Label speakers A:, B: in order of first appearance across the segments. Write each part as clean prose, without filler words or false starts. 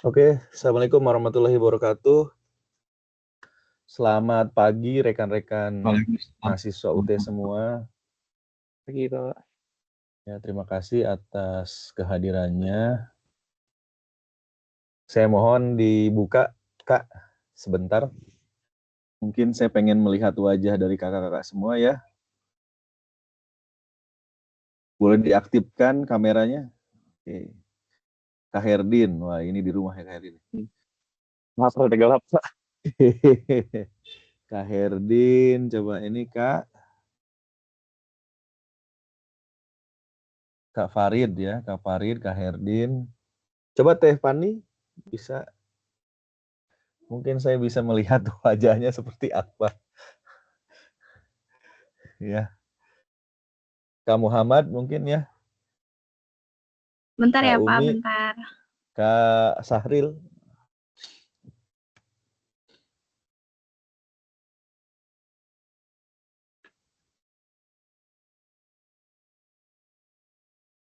A: Oke, Assalamualaikum warahmatullahi wabarakatuh. Selamat pagi rekan-rekan
B: Waalaikumsalam.
A: mahasiswa UT semua.
B: Pagi, Pak.
A: Ya, terima kasih atas kehadirannya. Saya mohon dibuka, Kak, sebentar. Mungkin saya pengen melihat wajah dari kakak-kakak semua ya. Boleh diaktifkan kameranya? Oke. Kak Herdin, wah ini di rumah ya Kak Herdin.
B: Maaf, udah gelap, Pak.
A: Kak Herdin, coba ini Kak. Kak Farid ya, Kak Farid, Kak Herdin. Coba Teh Pani bisa, mungkin saya bisa melihat wajahnya seperti apa. Ya, Kak Muhammad mungkin ya,
C: Bentar
A: Kak
C: ya Pak,
A: Umi,
C: bentar.
A: Kak Sahril.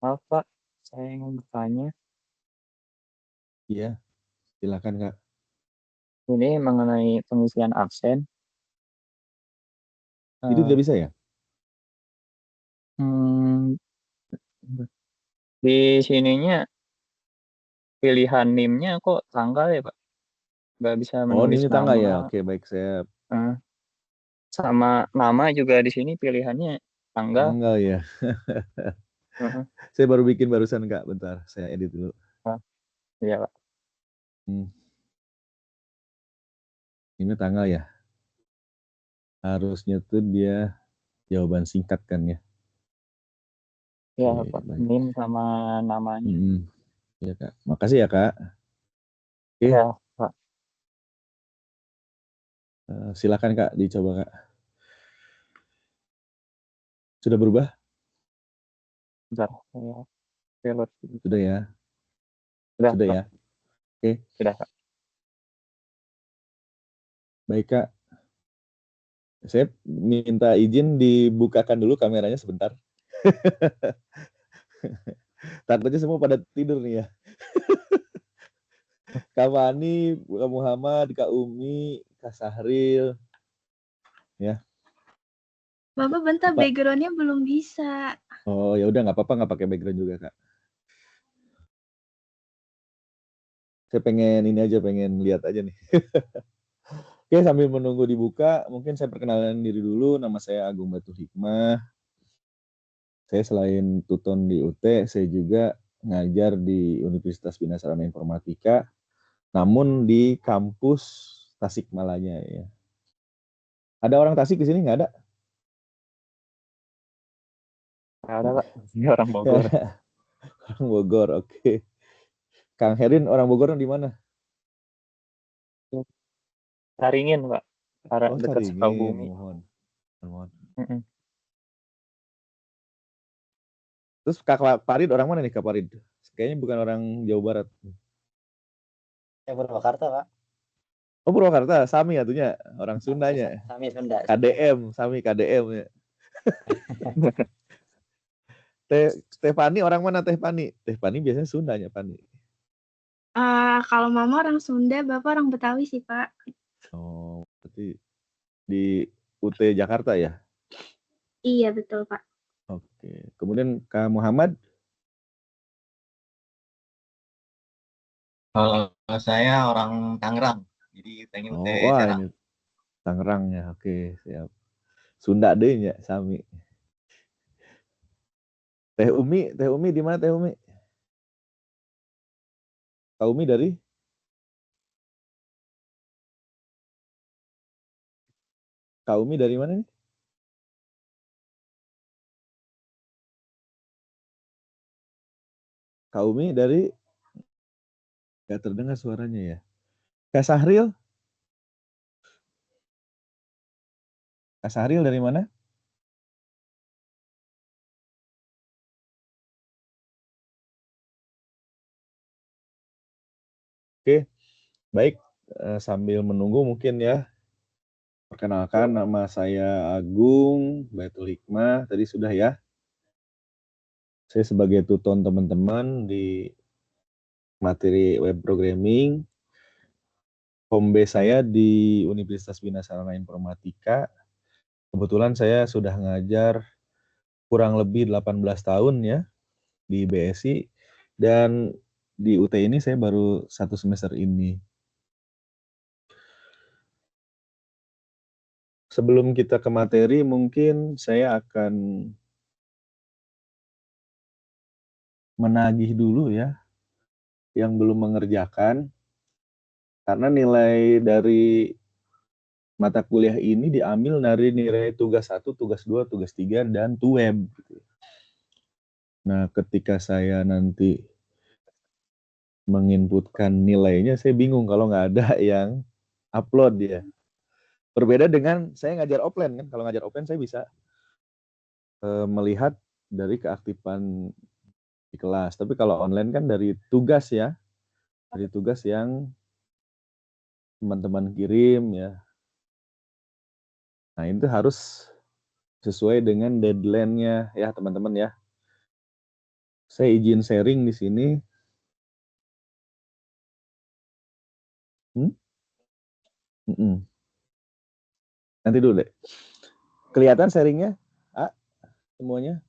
B: Maaf, Pak. Saya ingin bertanya.
A: Iya, silakan Kak.
B: Ini mengenai pengisian absen.
A: Itu
B: Eh,
A: tidak bisa ya?
B: hmm, di sininya pilihan NIM-nya kok tanggal ya, Pak? Nggak bisa
A: Oh,
B: menulis
A: ini tangga
B: nama.
A: ya. Oke, baik, saya
B: Eh, sama nama juga di sini pilihannya tanggal.
A: tanggal ya.
B: Heeh.
A: Saya baru bikin barusan Kak, bentar, saya edit dulu.
B: Ah, iya, Pak.
A: Hmm, ini tanggal ya. Harusnya tuh dia jawaban singkat kan ya.
B: Iya,
A: Oke,
B: Pak.
A: baik.
B: NIM sama namanya.
A: Ya Kak, makasih ya Kak. Oke,
B: Iya, Pak.
A: silakan Kak, dicoba Kak. Sudah berubah?
B: Bentar. Saya reload dulu.
A: Sudah ya,
B: Sudah,
A: sudah
B: Pak.
A: ya. Oke,
B: Sudah, Pak.
A: baik Kak. Saya minta izin dibukakan dulu kameranya sebentar. Takutnya semua pada tidur nih ya. Kak Fani, Kak Muhammad, Kak Umi, Kak Sahril, ya.
C: Bapak bentar,
A: Pak.
C: background-nya belum bisa.
A: Oh ya udah nggak apa-apa, nggak pakai background juga Kak. Saya pengen ini aja, pengen lihat aja nih. Oke, sambil menunggu dibuka, mungkin saya perkenalan diri dulu. Nama saya Agung Batu Hikmah. Saya selain tuton di UT, saya juga ngajar di Universitas Bina Sarana Informatika, namun di kampus Tasikmalaya ya. Ada orang Tasik di sini nggak ada?
B: Nggak ada, Pak. Ini orang Bogor.
A: Orang Bogor, oke. Kang Herin orang Bogor di mana?
B: Caringin, Pak. Arah
A: Oh,
B: dekat
A: Caringin,
B: Sukabumi.
A: mohon. Mohon.
B: Mm-mm.
A: Terus Kak Farid orang mana nih Kak Farid? Kayaknya bukan orang Jawa Barat.
D: Saya Purwakarta, Pak.
A: Oh, Purwakarta, Sami atunya, orang Sundanya.
D: Sami Sunda.
A: KDM, Sami KDM ya. Teh Pani orang mana Teh Pani? Teh Pani biasanya Sundanya Pani.
C: Kalau Mama orang Sunda, Bapak orang Betawi sih Pak.
A: Oh, berarti di UT Jakarta ya?
C: Iya betul Pak.
A: Oke. Kemudian Kak Muhammad?
D: Kalau saya orang Tangerang, jadi pengen UT
A: Oh, wah
D: Serang.
A: ini Tangerang ya. Oke, siap. Sunda deh ya, Sami. Teh Umi di mana Teh Umi? Kak Umi dari? Kak Umi dari mana nih? Kak Umi dari? Gak terdengar suaranya ya. Kak Sahril? Kak Sahril dari mana? Oke, baik. Sambil menunggu mungkin ya. Perkenalkan, nama saya Agung Baitul Hikmah. Tadi sudah ya. Saya sebagai tuton teman-teman di materi web programming. Home base saya di Universitas Bina Sarana Informatika. Kebetulan saya sudah ngajar kurang lebih 18 tahun ya di BSI, dan di UT ini saya baru 1 semester ini. Sebelum kita ke materi, mungkin saya akan menagih dulu ya yang belum mengerjakan, karena nilai dari mata kuliah ini diambil dari nilai tugas 1, tugas 2, tugas 3, dan TUEB. Nah, ketika saya nanti menginputkan nilainya, saya bingung kalau nggak ada yang upload ya. Berbeda dengan saya ngajar offline kan. Kalau ngajar offline saya bisa melihat dari keaktifan di kelas. Tapi kalau online kan dari tugas ya, dari tugas yang teman-teman kirim ya. Nah, itu harus sesuai dengan deadline-nya ya teman-teman ya. Saya izin sharing di sini. Nanti dulu deh. Kelihatan sharingnya? Semuanya?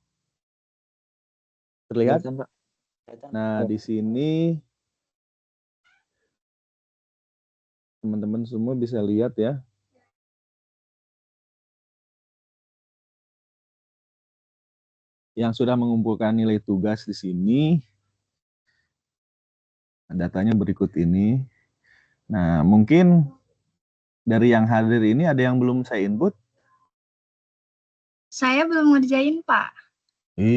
A: Terlihat? Nah, di sini teman-teman semua bisa lihat ya. Yang sudah mengumpulkan nilai tugas di sini, datanya berikut ini. Nah, mungkin dari yang hadir ini ada yang belum saya input?
C: Saya belum ngerjain, Pak.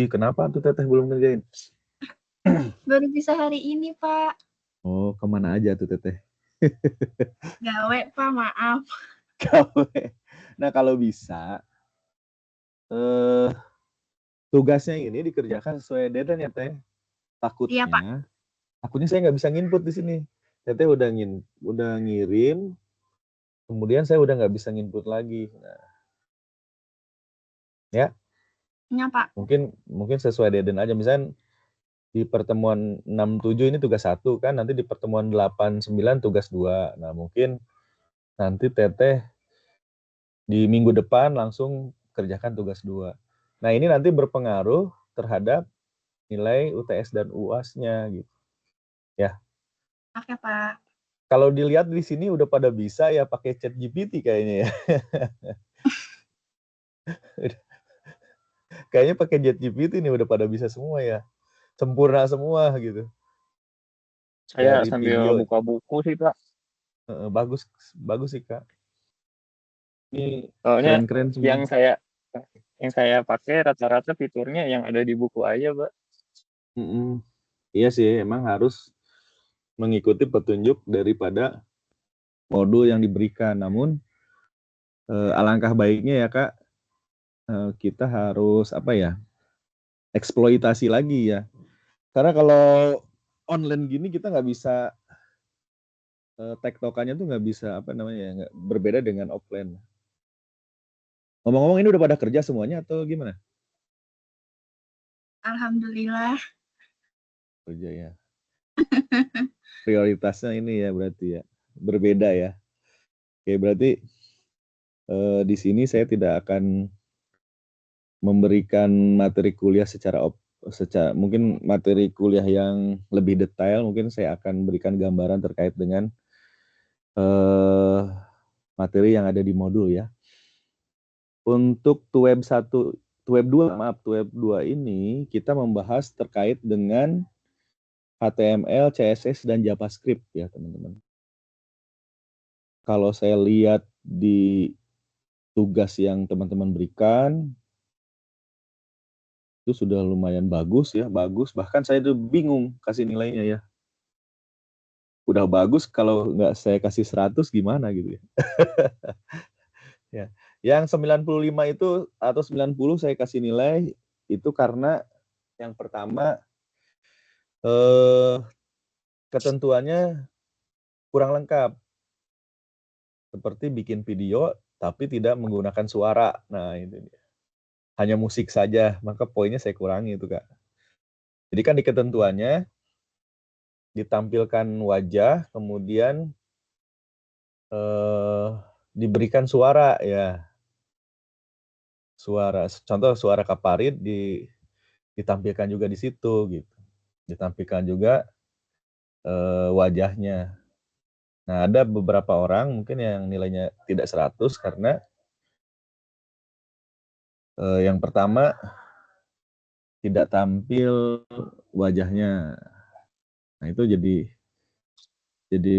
A: Kenapa tuh Teteh belum ngerjain?
C: Baru bisa hari ini, Pak.
A: Oh, kemana aja tuh Teteh?
C: Gawe, Pak, maaf.
A: Gawe. Nah, kalau bisa, tugasnya ini dikerjakan sesuai deadline ya Teh.
C: Iya, Pak.
A: Takutnya saya nggak bisa nginput di sini. Teteh udah ngirim, kemudian saya udah nggak bisa nginput lagi. Nah, ya.
C: Iya, Pak.
A: Mungkin sesuai deadline aja. Misalnya di pertemuan 6-7 ini tugas 1 kan, nanti di pertemuan 8-9 tugas 2. Nah, mungkin nanti Teteh di minggu depan langsung kerjakan tugas 2. Nah, ini nanti berpengaruh terhadap nilai UTS dan UAS-nya gitu. Ya.
C: Oke, Pak.
A: Kalau dilihat di sini udah pada bisa ya pakai ChatGPT kayaknya ya. Kayaknya pakai ChatGPT nih udah pada bisa semua ya. Sempurna semua gitu.
B: Saya
A: Dari
B: sambil
A: video.
B: buka buku sih, Pak.
A: Bagus sih, Kak. Ini
B: Soalnya
A: keren-keren semua.
B: yang saya pakai rata-rata fiturnya yang ada di buku aja, Pak.
A: Iya sih, emang harus mengikuti petunjuk daripada modul yang diberikan. Namun alangkah baiknya ya Kak, kita harus eksploitasi lagi ya. Karena kalau online gini kita nggak bisa tektokannya tuh nggak bisa nggak berbeda dengan offline. Ngomong-ngomong ini udah pada kerja semuanya atau gimana?
C: Alhamdulillah.
A: Kerja ya. Prioritasnya ini ya berarti ya berbeda ya. Oke, berarti di sini saya tidak akan memberikan materi kuliah secara mungkin materi kuliah yang lebih detail. Mungkin saya akan berikan gambaran terkait dengan materi yang ada di modul ya. Untuk TUEB 2 ini kita membahas terkait dengan HTML, CSS, dan JavaScript ya teman-teman. Kalau saya lihat di tugas yang teman-teman berikan, itu sudah lumayan bagus ya, bagus. Bahkan saya tuh bingung kasih nilainya ya. Udah bagus, kalau nggak saya kasih 100 gimana gitu ya. Ya. Yang 95 itu atau 90 saya kasih nilai itu karena yang pertama ketentuannya kurang lengkap. Seperti bikin video tapi tidak menggunakan suara. Nah, itu dia. Hanya musik saja, maka poinnya saya kurangi itu, Kak. Jadi kan di ketentuannya ditampilkan wajah, kemudian diberikan suara ya. Contoh suara Kak Farid ditampilkan juga di situ gitu. Ditampilkan juga wajahnya. Nah, ada beberapa orang mungkin yang nilainya tidak 100 karena yang pertama tidak tampil wajahnya. Nah, itu jadi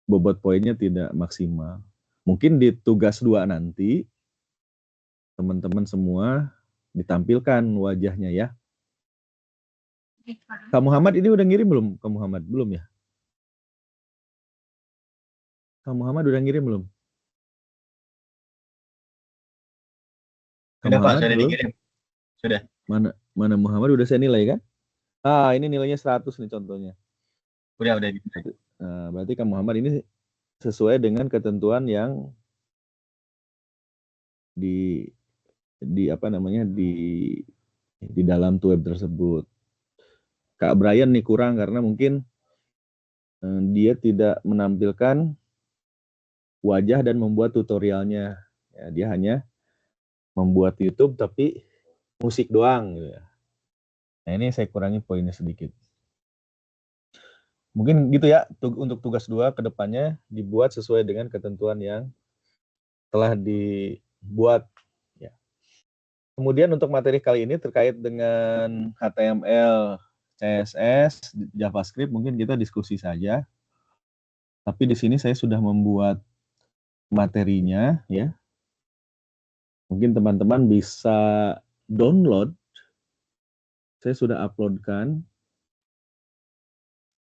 A: bobot poinnya tidak maksimal. Mungkin di tugas 2 nanti teman-teman semua ditampilkan wajahnya ya.
C: Baik, Pak.
A: Kak Muhammad ini udah ngirim belum? Kak Muhammad belum ya? Kak Muhammad udah ngirim belum? Kak
D: Sudah Pak,
A: Muhammad
D: sudah
A: belum?
D: dikirim. Sudah.
A: Mana Muhammad udah saya nilai kan? Ah, ini nilainya 100 nih contohnya.
D: Udah dikirim.
A: Nah, berarti Kak Muhammad ini sesuai dengan ketentuan yang di apa namanya di dalam web tersebut. Kak Brian nih kurang karena mungkin dia tidak menampilkan wajah dan membuat tutorialnya. Ya, dia hanya membuat YouTube tapi musik doang gitu ya. Nah, ini saya kurangi poinnya sedikit. Mungkin gitu ya untuk tugas 2 ke depannya dibuat sesuai dengan ketentuan yang telah dibuat ya. Kemudian untuk materi kali ini terkait dengan HTML, CSS, JavaScript mungkin kita diskusi saja. Tapi di sini saya sudah membuat materinya ya. Mungkin teman-teman bisa download. Saya sudah uploadkan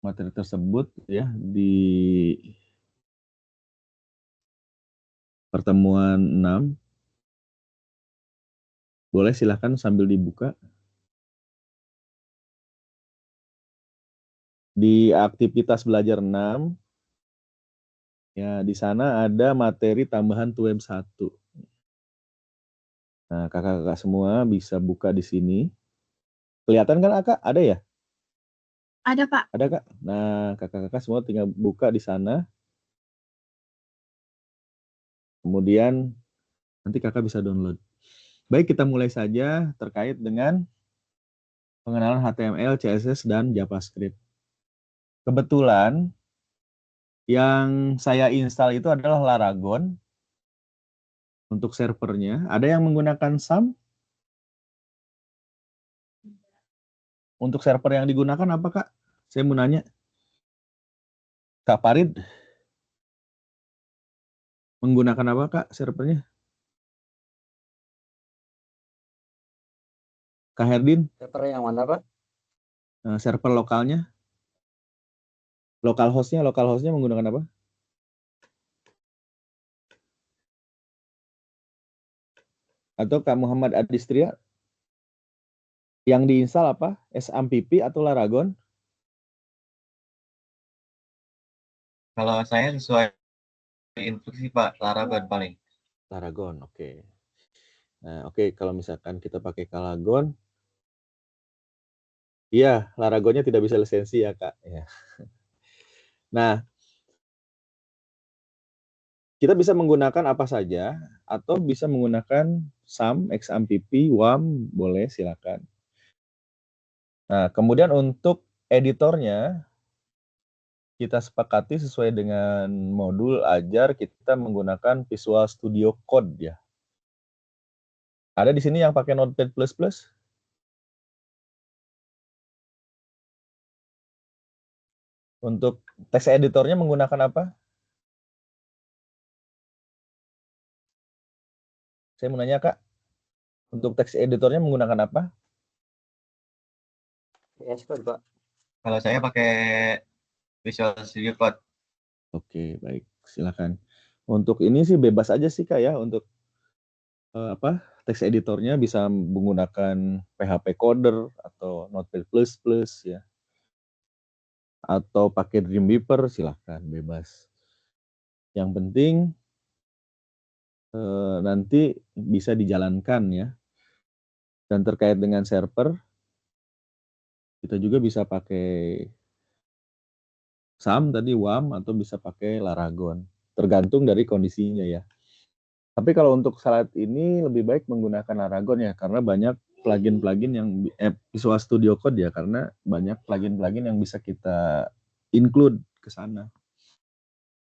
A: materi tersebut ya di pertemuan 6. Boleh silahkan sambil dibuka. Di aktivitas belajar 6, ya di sana ada materi tambahan web 1. Nah, kakak-kakak semua bisa buka di sini. Kelihatan kan Kak? Ada ya?
C: Ada, Pak.
A: Ada Kak? Nah, kakak-kakak semua tinggal buka di sana. Kemudian nanti kakak bisa download. Baik, kita mulai saja terkait dengan pengenalan HTML, CSS, dan JavaScript. Kebetulan yang saya install itu adalah Laragon untuk servernya. Ada yang menggunakan SAM? Untuk server yang digunakan apa Kak? Saya mau nanya. Kak Farid menggunakan apa Kak servernya? Kak Herdin?
B: Server yang mana, Pak?
A: Server lokalnya? Lokal hostnya menggunakan apa? Atau Kak Muhammad Adistria? Yang diinstal apa? SAMPP atau Laragon?
D: Kalau saya sesuai instruksi Pak, Laragon paling.
A: Laragon, oke. Nah, oke, kalau misalkan kita pakai Laragon, iya, Laragonnya tidak bisa lisensi ya, Kak. Ya. Nah, kita bisa menggunakan apa saja, atau bisa menggunakan SAM, XAMPP, WAM, boleh, silakan. Nah, kemudian untuk editornya, kita sepakati sesuai dengan modul ajar, kita menggunakan Visual Studio Code ya. Ada di sini yang pakai Notepad++? Untuk text editornya menggunakan apa? Saya mau nanya Kak, untuk text editornya menggunakan apa?
B: VS Code, Pak.
D: Kalau saya pakai Visual Studio Code.
A: Oke, baik, silakan. Untuk ini sih bebas aja sih Kak ya, untuk text editornya bisa menggunakan PHP Coder atau Notepad++ ya. Atau pakai Dreamweaver, silahkan, bebas. Yang penting nanti bisa dijalankan ya. Dan terkait dengan server, kita juga bisa pakai SAM tadi WAM atau bisa pakai Laragon. Tergantung dari kondisinya ya. Tapi kalau untuk saat ini lebih baik menggunakan Laragon ya, karena banyak plugin-plugin yang Visual Studio Code ya, karena banyak plugin-plugin yang bisa kita include ke sana.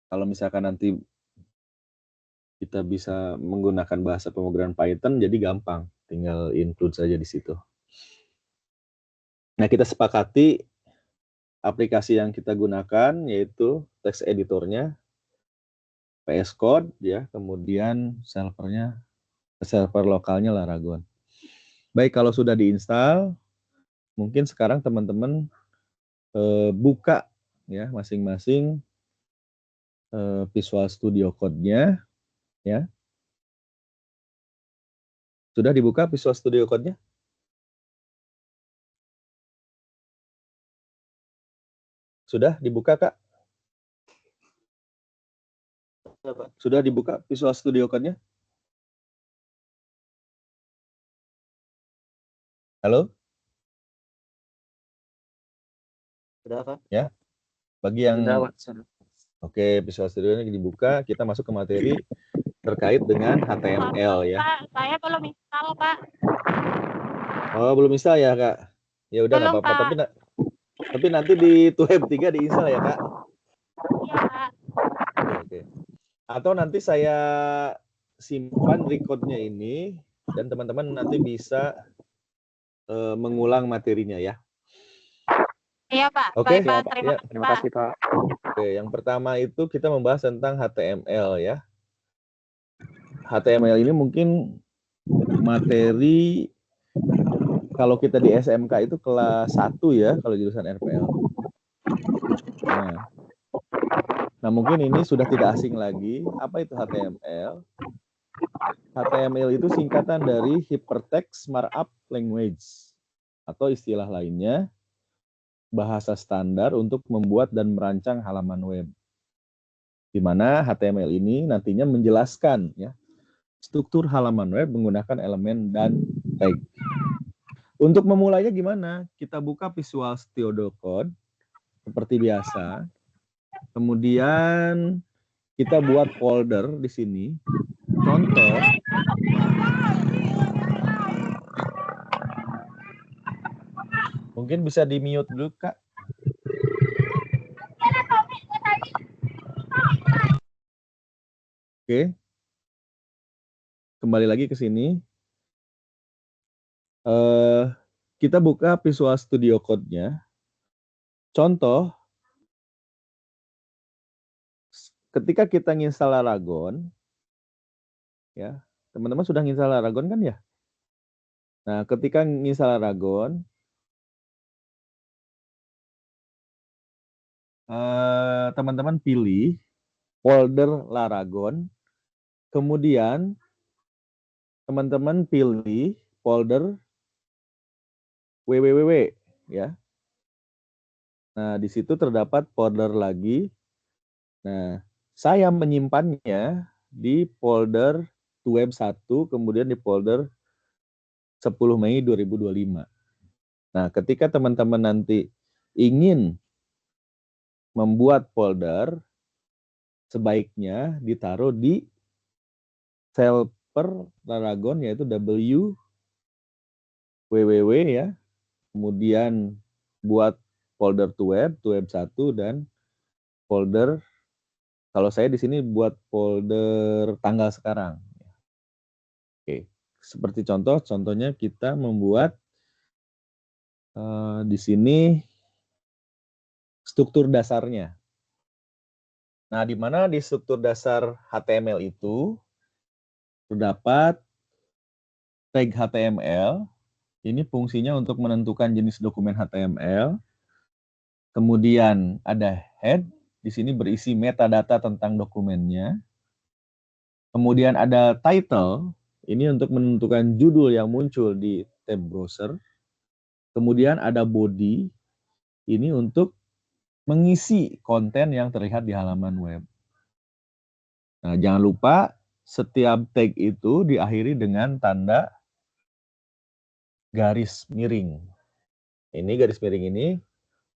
A: Kalau misalkan nanti kita bisa menggunakan bahasa pemrograman Python, jadi gampang, tinggal include saja di situ. Nah, kita sepakati aplikasi yang kita gunakan yaitu text editornya, VS Code ya, kemudian server lokalnya Laragon. Baik, kalau sudah diinstal, mungkin sekarang teman-teman buka ya masing-masing Visual Studio Code-nya ya. Sudah dibuka Visual Studio Code-nya? Sudah dibuka, Kak? Sudah dibuka Visual Studio Code-nya? Halo?
D: Sudah, Pak?
A: Ya. Bagi yang
B: Sudah.
A: Oke, Visual Studio ini dibuka, kita masuk ke materi terkait dengan HTML ya.
C: Pak, saya belum install, Pak.
A: Oh, belum install ya, Kak? Ya udah nggak
C: Belum,
A: apa-apa,
C: Pak.
A: tapi nanti di Web 3 diinstal ya, Kak?
C: Iya, Pak.
A: Oke. Atau nanti saya simpan record-nya ini dan teman-teman nanti bisa mengulang materinya ya.
C: Iya, Pak.
A: Oke,
C: Baik, Pak.
A: ya.
B: Terima kasih, Pak.
A: Oke, yang pertama itu kita membahas tentang HTML ya. HTML ini mungkin materi kalau kita di SMK itu kelas 1 ya, kalau jurusan RPL. Nah, mungkin ini sudah tidak asing lagi. Apa itu HTML? HTML itu singkatan dari Hypertext Markup Language, atau istilah lainnya bahasa standar untuk membuat dan merancang halaman web. Di mana HTML ini nantinya menjelaskan ya struktur halaman web menggunakan elemen dan tag. Untuk memulainya gimana? Kita buka Visual Studio Code seperti biasa. Kemudian kita buat folder di sini. Contoh. Mungkin bisa di-mute dulu, Kak. Oke. Kembali lagi ke sini. Kita buka Visual Studio Code-nya. Contoh, ketika kita nginstal Laragon, ya, teman-teman sudah nginstal Laragon kan ya? Nah, ketika nginstal Laragon, teman-teman pilih folder Laragon, kemudian teman-teman pilih folder www ya. Nah, di situ terdapat folder lagi. Nah, saya menyimpannya di folder web 1, kemudian di folder 10 Mei 2025. Nah, ketika teman-teman nanti ingin membuat folder, sebaiknya ditaruh di helper Laragon, yaitu www ya, kemudian buat folder web 1 dan folder, kalau saya di sini buat folder tanggal sekarang. Oke, seperti contohnya kita membuat di sini struktur dasarnya. Nah, di mana di struktur dasar HTML itu terdapat tag HTML. Ini fungsinya untuk menentukan jenis dokumen HTML. Kemudian ada head, di sini berisi metadata tentang dokumennya. Kemudian ada title, ini untuk menentukan judul yang muncul di tab browser. Kemudian ada body, ini untuk mengisi konten yang terlihat di halaman web. Nah, jangan lupa setiap tag itu diakhiri dengan tanda garis miring. Ini garis miring ini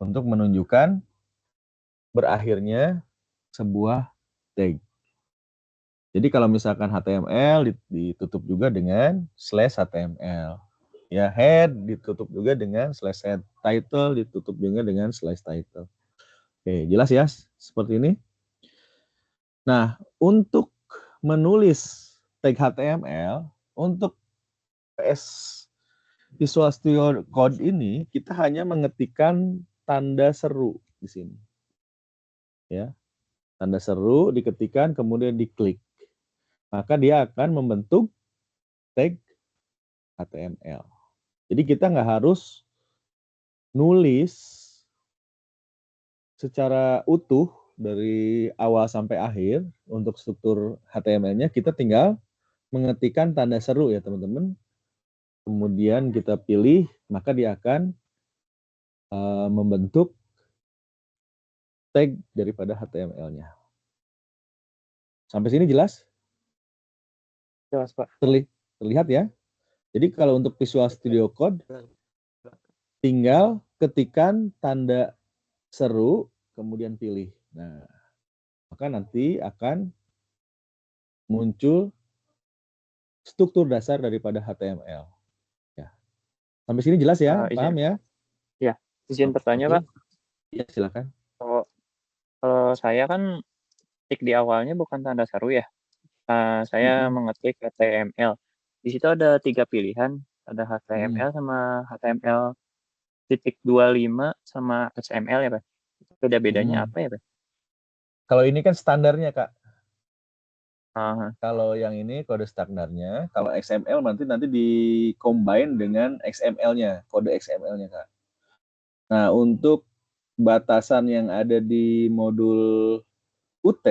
A: untuk menunjukkan berakhirnya sebuah tag. Jadi kalau misalkan HTML ditutup juga dengan /HTML. Ya, head ditutup juga dengan /head. Title ditutup juga dengan /title. Oke, jelas ya seperti ini. Nah, untuk menulis tag HTML untuk PS Visual Studio Code ini kita hanya mengetikkan tanda seru di sini. Ya. Tanda seru diketikkan kemudian diklik. Maka dia akan membentuk tag HTML. Jadi kita nggak harus nulis secara utuh dari awal sampai akhir untuk struktur HTML-nya, kita tinggal mengetikkan tanda seru ya teman-teman. Kemudian kita pilih, maka dia akan membentuk tag daripada HTML-nya. Sampai sini jelas?
B: Jelas, Pak.
A: Terlihat ya? Jadi kalau untuk Visual Studio Code, tinggal ketikkan tanda seru, kemudian pilih. Nah, maka nanti akan muncul struktur dasar daripada HTML. Ya. Sampai sini jelas ya? Paham ya?
B: Ya, izin bertanya, Pak.
A: Ya, silakan.
B: Kalau saya kan ketik di awalnya bukan tanda seru ya. Saya mengetik HTML. Di situ ada 3 pilihan, ada HTML sama HTML .25 sama XML ya, Pak. Beda-bedanya apa ya, Pak?
A: Kalau ini kan standarnya, Kak.
B: Aha.
A: Kalau yang ini kode standarnya, kalau XML nanti di-combine dengan XML-nya, kode XML-nya, Kak. Nah, untuk batasan yang ada di modul UT,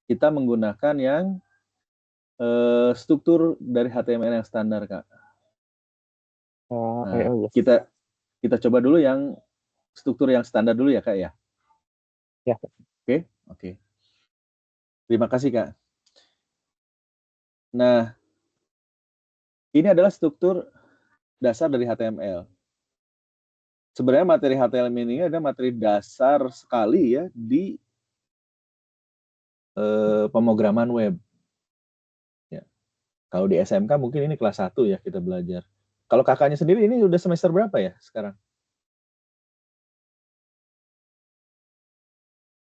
A: kita menggunakan yang struktur dari HTML yang standar, Kak. Nah, kita coba dulu yang struktur yang standar dulu ya, Kak ya.
B: Ya.
A: Oke. Terima kasih, Kak. Nah, ini adalah struktur dasar dari HTML. Sebenarnya materi HTML ini adalah materi dasar sekali ya di pemrograman web. Ya. Kalau di SMK mungkin ini kelas 1 ya kita belajar. Kalau kakaknya sendiri ini udah semester berapa ya sekarang?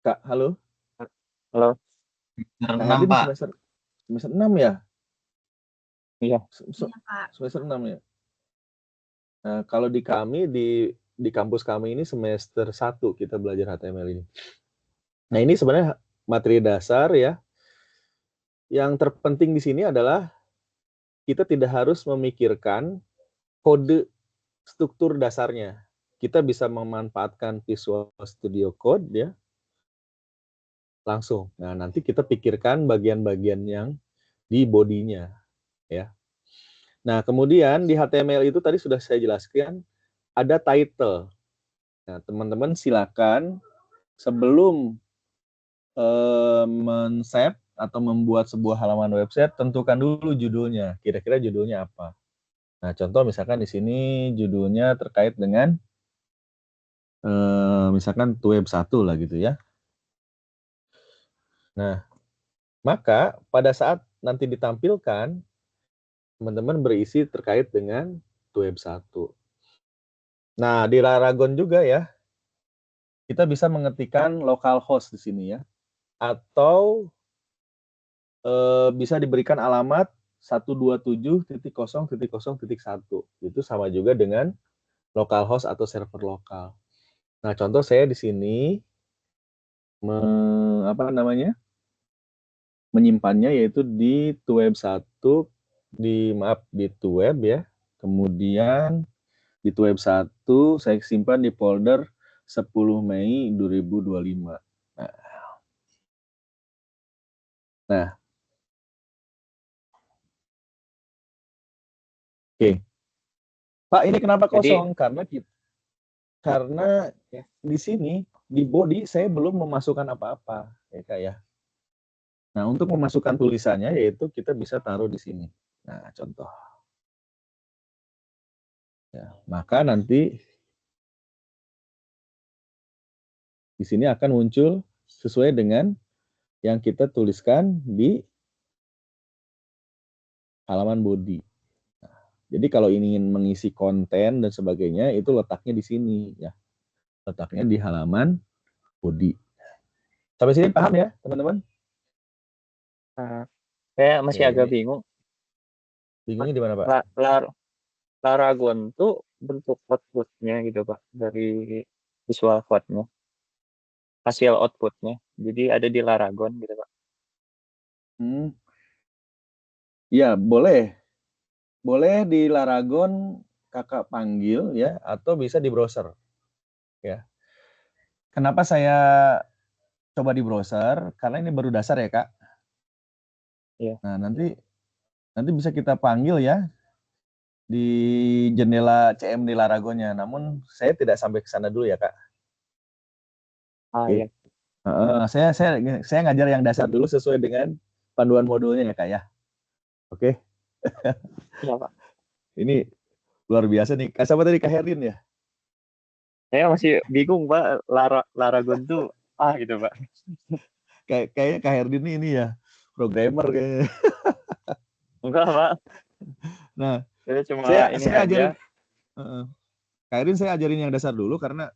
A: Kak, halo?
B: Halo.
D: Semester
A: Kak
D: 6, Pak.
A: Semester 6 ya?
B: Iya.
A: Semester 6 ya. Nah, kalau di kami di kampus kami ini semester 1 kita belajar HTML ini. Nah, ini sebenarnya materi dasar ya. Yang terpenting di sini adalah kita tidak harus memikirkan kode struktur dasarnya. Kita bisa memanfaatkan Visual Studio Code ya langsung. Nah, nanti kita pikirkan bagian-bagian yang di bodinya ya. Nah, kemudian di HTML itu tadi sudah saya jelaskan ada title. Nah, teman-teman silakan sebelum men-save atau membuat sebuah halaman website, tentukan dulu judulnya. Kira-kira judulnya apa? Nah, contoh misalkan di sini judulnya terkait dengan misalkan web 1 lah gitu ya. Nah, maka pada saat nanti ditampilkan, teman-teman berisi terkait dengan web 1. Nah, di Raragon juga ya, kita bisa mengetikkan localhost di sini ya. Atau bisa diberikan alamat 127.0.0.1. Itu sama juga dengan localhost atau server lokal. Nah, contoh saya di sini menyimpannya yaitu di web 1 di web ya. Kemudian di web 1 saya simpan di folder 10 Mei 2025. Nah. Oke. Pak, ini kenapa kosong? Karena di sini di body saya belum memasukkan apa-apa, ya Kak ya. Nah, untuk memasukkan tulisannya yaitu kita bisa taruh di sini. Nah, contoh. Ya, maka nanti di sini akan muncul sesuai dengan yang kita tuliskan di halaman body. Jadi kalau ingin mengisi konten dan sebagainya, itu letaknya di sini ya. Letaknya di halaman body. Sampai sini paham ya, teman-teman?
B: Saya masih agak
A: Oke.
B: bingung.
A: Bingungnya di mana, Pak?
B: Laragon tuh bentuk output-nya gitu, Pak, dari visual code-nya. Hasil output-nya. Jadi ada di Laragon gitu, Pak.
A: Ya, boleh. Boleh di Laragon kakak panggil ya, atau bisa di browser. Ya. Kenapa saya coba di browser? Karena ini baru dasar ya, Kak.
B: Iya.
A: Nah, nanti bisa kita panggil ya di jendela CMD Laragonnya. Namun saya tidak sampai ke sana dulu ya, Kak. Oke.
B: Iya.
A: Saya ngajar yang dasar dulu sesuai dengan panduan modulnya ya, Kak ya. Oke.
B: Iya, Pak.
A: Ini luar biasa nih. Siapa tadi, Kak Herdin ya?
B: Saya masih bingung, Pak. Laragon tuh gitu, Pak.
A: Kayaknya Kak Herdin ini ya programmer kayaknya.
B: Enggak, Pak.
A: Nah,
B: Saya cuma
A: saya
B: ini aja.
A: ajarin Kak Herdin saya ajarin yang dasar dulu karena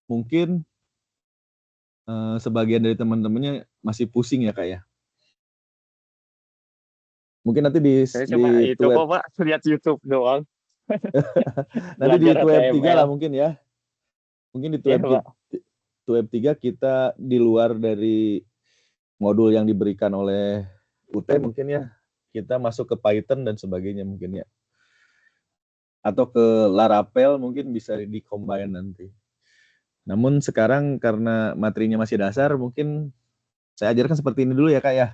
A: mungkin sebagian dari teman-temannya masih pusing ya, Kak ya. Mungkin nanti
B: Saya cuma itu
A: web,
B: kok, Pak. Lihat YouTube doang.
A: nanti di
B: Belajar
A: web 3
B: HTML.
A: lah mungkin ya. Mungkin di
B: Iya, Pak.
A: web 3 kita di luar dari modul yang diberikan oleh UT mungkin ya, kita masuk ke Python dan sebagainya mungkin ya. Atau ke Laravel mungkin bisa di-combine nanti. Namun sekarang karena materinya masih dasar, mungkin saya ajarkan seperti ini dulu ya, Kak ya.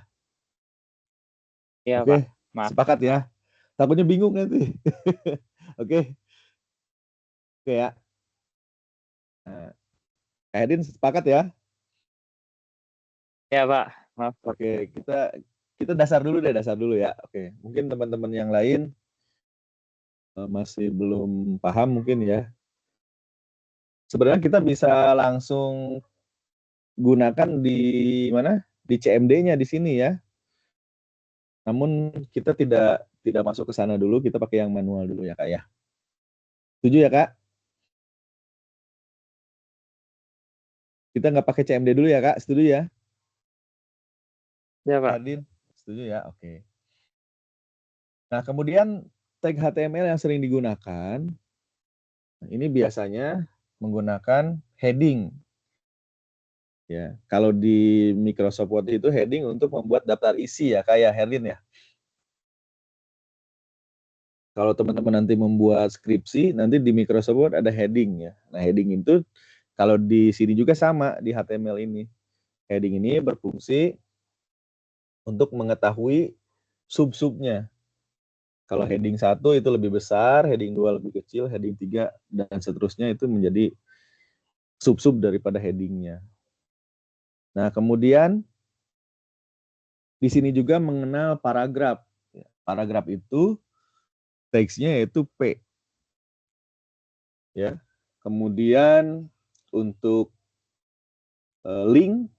B: Iya,
A: Oke,
B: Pak. Maaf.
A: sepakat ya. Takutnya bingung nanti. Oke. Oke ya. Nah, Kak Edin sepakat ya?
B: Iya, Pak. Maaf, Pak.
A: Oke, kita dasar dulu ya. Oke, mungkin teman-teman yang lain masih belum paham mungkin ya. Sebenarnya kita bisa langsung gunakan di mana? Di CMD-nya di sini ya. Namun kita tidak masuk ke sana dulu, kita pakai yang manual dulu ya, Kak ya. Setuju ya, Kak? Kita nggak pakai CMD dulu ya, Kak? Setuju ya?
B: Iya, Pak.
A: Hardin, setuju ya? Oke. Nah, kemudian tag HTML yang sering digunakan, ini biasanya menggunakan heading. Ya, kalau di Microsoft Word itu heading untuk membuat daftar isi ya, kayak Herdin ya. Kalau teman-teman nanti membuat skripsi, nanti di Microsoft Word ada heading ya. Nah, heading itu kalau di sini juga sama di HTML ini. Heading ini berfungsi untuk mengetahui sub-subnya. Kalau heading 1 itu lebih besar, heading 2 lebih kecil, heading 3 dan seterusnya itu menjadi sub-sub daripada headingnya. Nah, kemudian di sini juga mengenal paragraf. Paragraf itu teksnya yaitu P. Ya. Kemudian untuk link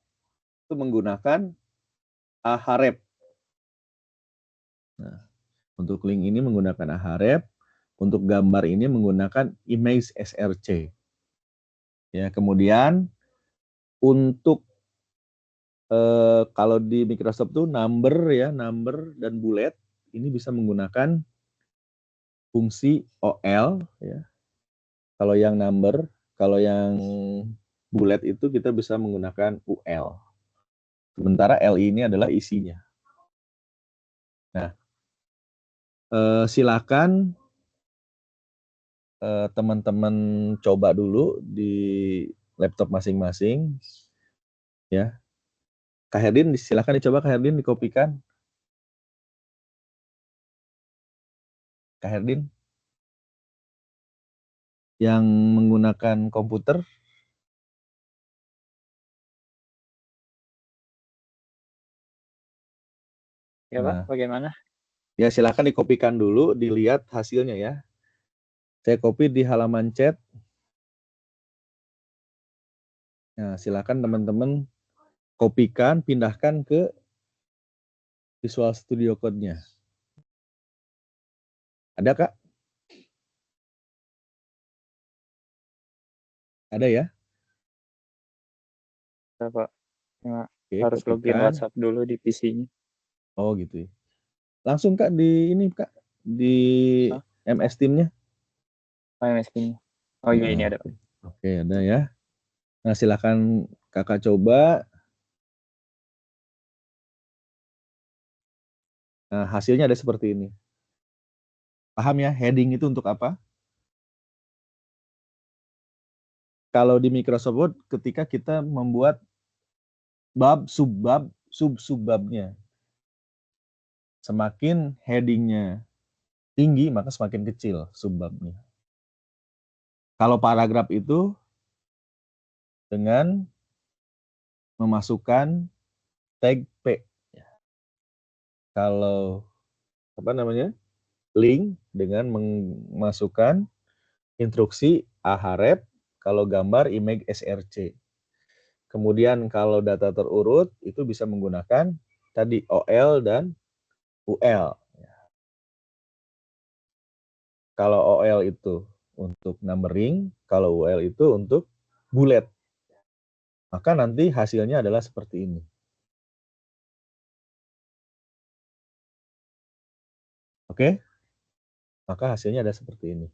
A: itu menggunakan ahref. Nah, untuk link ini menggunakan ahref, untuk gambar ini menggunakan image src. Ya, kemudian untuk kalau di Microsoft tuh number dan bullet ini bisa menggunakan fungsi OL ya. Kalau yang number, kalau yang bullet itu kita bisa menggunakan UL. Sementara LI ini adalah isinya. Nah, silakan teman-teman coba dulu di laptop masing-masing ya. Kak Herdin silakan dicoba, Kak Herdin dikopikan. Kak Herdin yang menggunakan komputer.
B: Ya, Pak.
A: Nah,
B: Bagaimana?
A: ya silakan dikopikan dulu, dilihat hasilnya ya. Saya copy di halaman chat. Nah, silakan teman-teman kopikan, pindahkan ke Visual Studio Code-nya. Ada, Kak? Ada ya?
B: Ya, Pak. Ya,
A: Oke,
B: harus login
A: kopikan.
B: WhatsApp dulu di PC-nya.
A: Oh, gitu ya. Langsung, Kak, di ini, Kak. Di
B: Hah?
A: MS Team-nya.
B: MS-nya. Oh iya, ini
A: Nah,
B: ada.
A: oke, ada ya. Nah, silakan Kakak coba. Nah, hasilnya ada seperti ini. Paham ya, heading itu untuk apa? Kalau di Microsoft Word, ketika kita membuat bab, sub-subbabnya. Semakin headingnya tinggi, maka semakin kecil subbabnya. Kalau paragraf itu dengan memasukkan tag P. Kalau link dengan memasukkan instruksi ahref, kalau gambar image src. Kemudian kalau data terurut itu bisa menggunakan tadi OL dan UL. Kalau OL itu untuk numbering, kalau UL itu untuk bullet. Maka nanti hasilnya adalah seperti ini. Oke? Maka hasilnya ada seperti ini.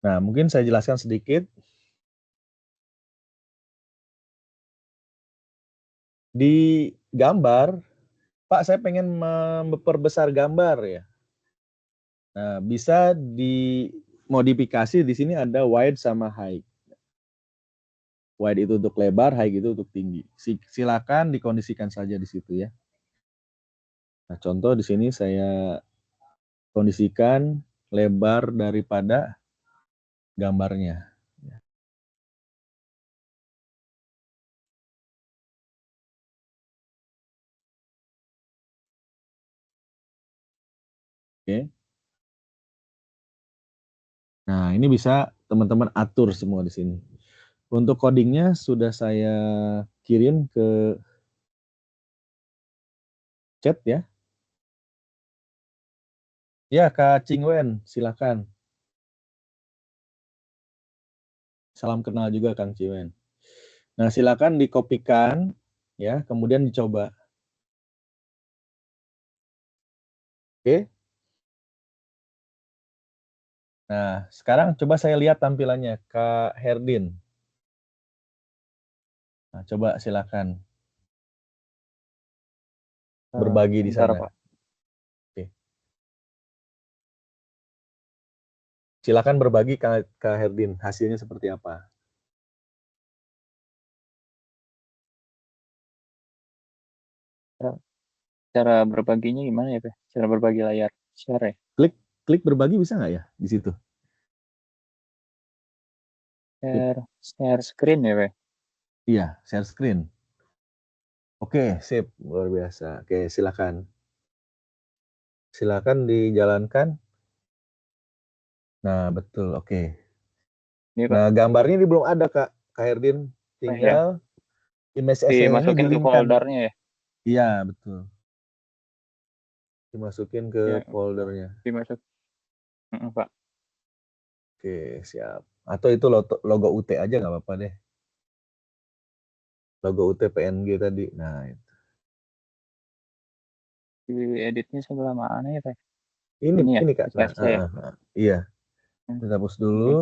A: Nah, mungkin saya jelaskan sedikit. Di gambar, Pak, saya pengen memperbesar gambar ya. Nah, bisa dimodifikasi di sini ada wide sama high. Wide itu untuk lebar, high itu untuk tinggi. Silakan dikondisikan saja di situ ya. Nah, contoh di sini saya kondisikan lebar daripada gambarnya. Oke. Nah, ini bisa teman-teman atur semua di sini. Untuk codingnya sudah saya kirim ke chat ya. Ya, Kak Cingwen, silakan. Salam kenal juga Kang Cingwen. Nah, silakan dikopikan ya, kemudian dicoba. Oke. Nah, sekarang coba saya lihat tampilannya Kak Herdin. Nah, coba silakan berbagi di
B: Bentar,
A: sana.
B: Pak.
A: Oke. Silakan berbagi Kak Herdin, hasilnya seperti apa?
B: Cara berbaginya gimana ya, Pak? Cara berbagi layar. Share ya?
A: Klik berbagi bisa nggak ya di situ?
B: Share screen ya, Pak?
A: Iya, share screen. Oke, sip, luar biasa. Oke, silakan. Silakan dijalankan. Nah, betul. Oke.
B: Ini, Pak.
A: Nah, gambarnya ini belum ada, Kak Herdin.
B: Oh, iya.
A: Tinggal image SLR-nya
B: Dimasukin ke
A: di-linkkan.
B: foldernya ya?
A: Iya, betul. Dimasukin ke
B: Ya,
A: foldernya.
B: dimasuk. Pak.
A: Oke, siap. Atau itu logo UT aja nggak apa-apa deh. Logo UT PNG tadi. Nah, itu.
B: Di editnya sebelah mana ya, Pak?
A: Ini
B: Ini ya,
A: Kak. Nah,
B: SRC ya?
A: iya.
B: Hmm,
A: Kita hapus
B: Ini,
A: dulu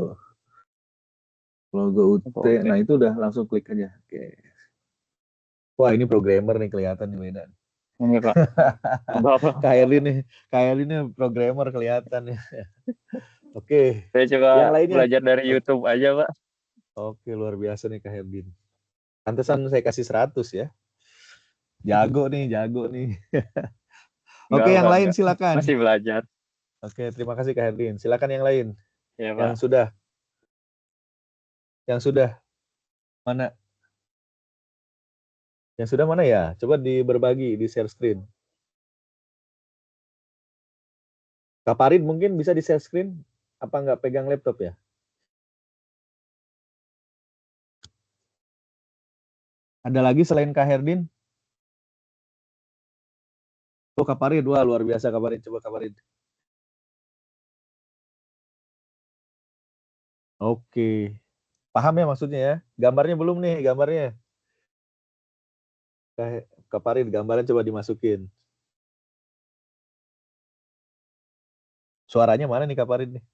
A: logo UT.
B: logo UT.
A: Nah, itu udah langsung klik aja. Oke. Wah, ini programmer nih kelihatan nih beda.
B: Ini, Pak. Bapak.
A: Kayak ini programmer kelihatan ya. Oke.
B: Saya coba
A: Yang lainnya.
B: belajar dari YouTube aja, Pak.
A: Oke, luar biasa nih Kak Herdin. Pantesan saya kasih 100 ya. Jago nih.
B: Enggak,
A: Oke, yang
B: Pak.
A: lain
B: Enggak.
A: silakan.
B: Masih belajar.
A: Oke, terima kasih Kak Herdin. Silakan yang lain.
B: Ya,
A: Yang
B: Pak.
A: sudah. Mana? Yang sudah mana ya? Coba berbagi di share screen. Kak Parin mungkin bisa di share screen? Apa nggak pegang laptop ya? Ada lagi selain Kak Herdin? Oh, Kak Farid. Wah, luar biasa Kak Farid. Coba Kak Farid. Oke. Paham ya maksudnya ya? Gambarnya belum nih, gambarnya. Kak Farid, gambarnya coba dimasukin. Suaranya mana nih Kak Farid nih?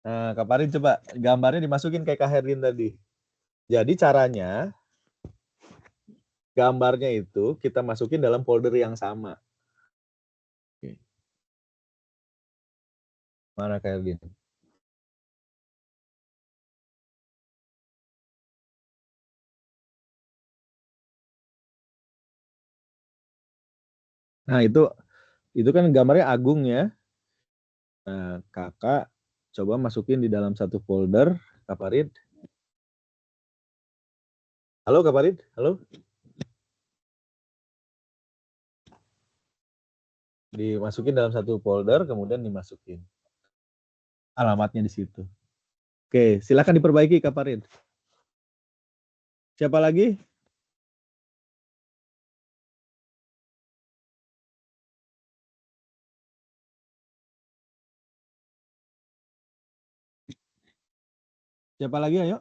A: Nah, Kak Farid coba gambarnya dimasukin kayak Kak Herdin tadi. Jadi caranya, gambarnya itu kita masukin dalam folder yang sama. Oke. Mana Kak Herdin? Nah, itu kan gambarnya Agung ya. Nah, Kakak coba masukin di dalam satu folder, Kak Farid. Halo Kak Farid? Halo? Dimasukin dalam satu folder, kemudian dimasukin alamatnya di situ. Oke, silakan diperbaiki Kak Farid. Siapa lagi? Siapa lagi? Ayo.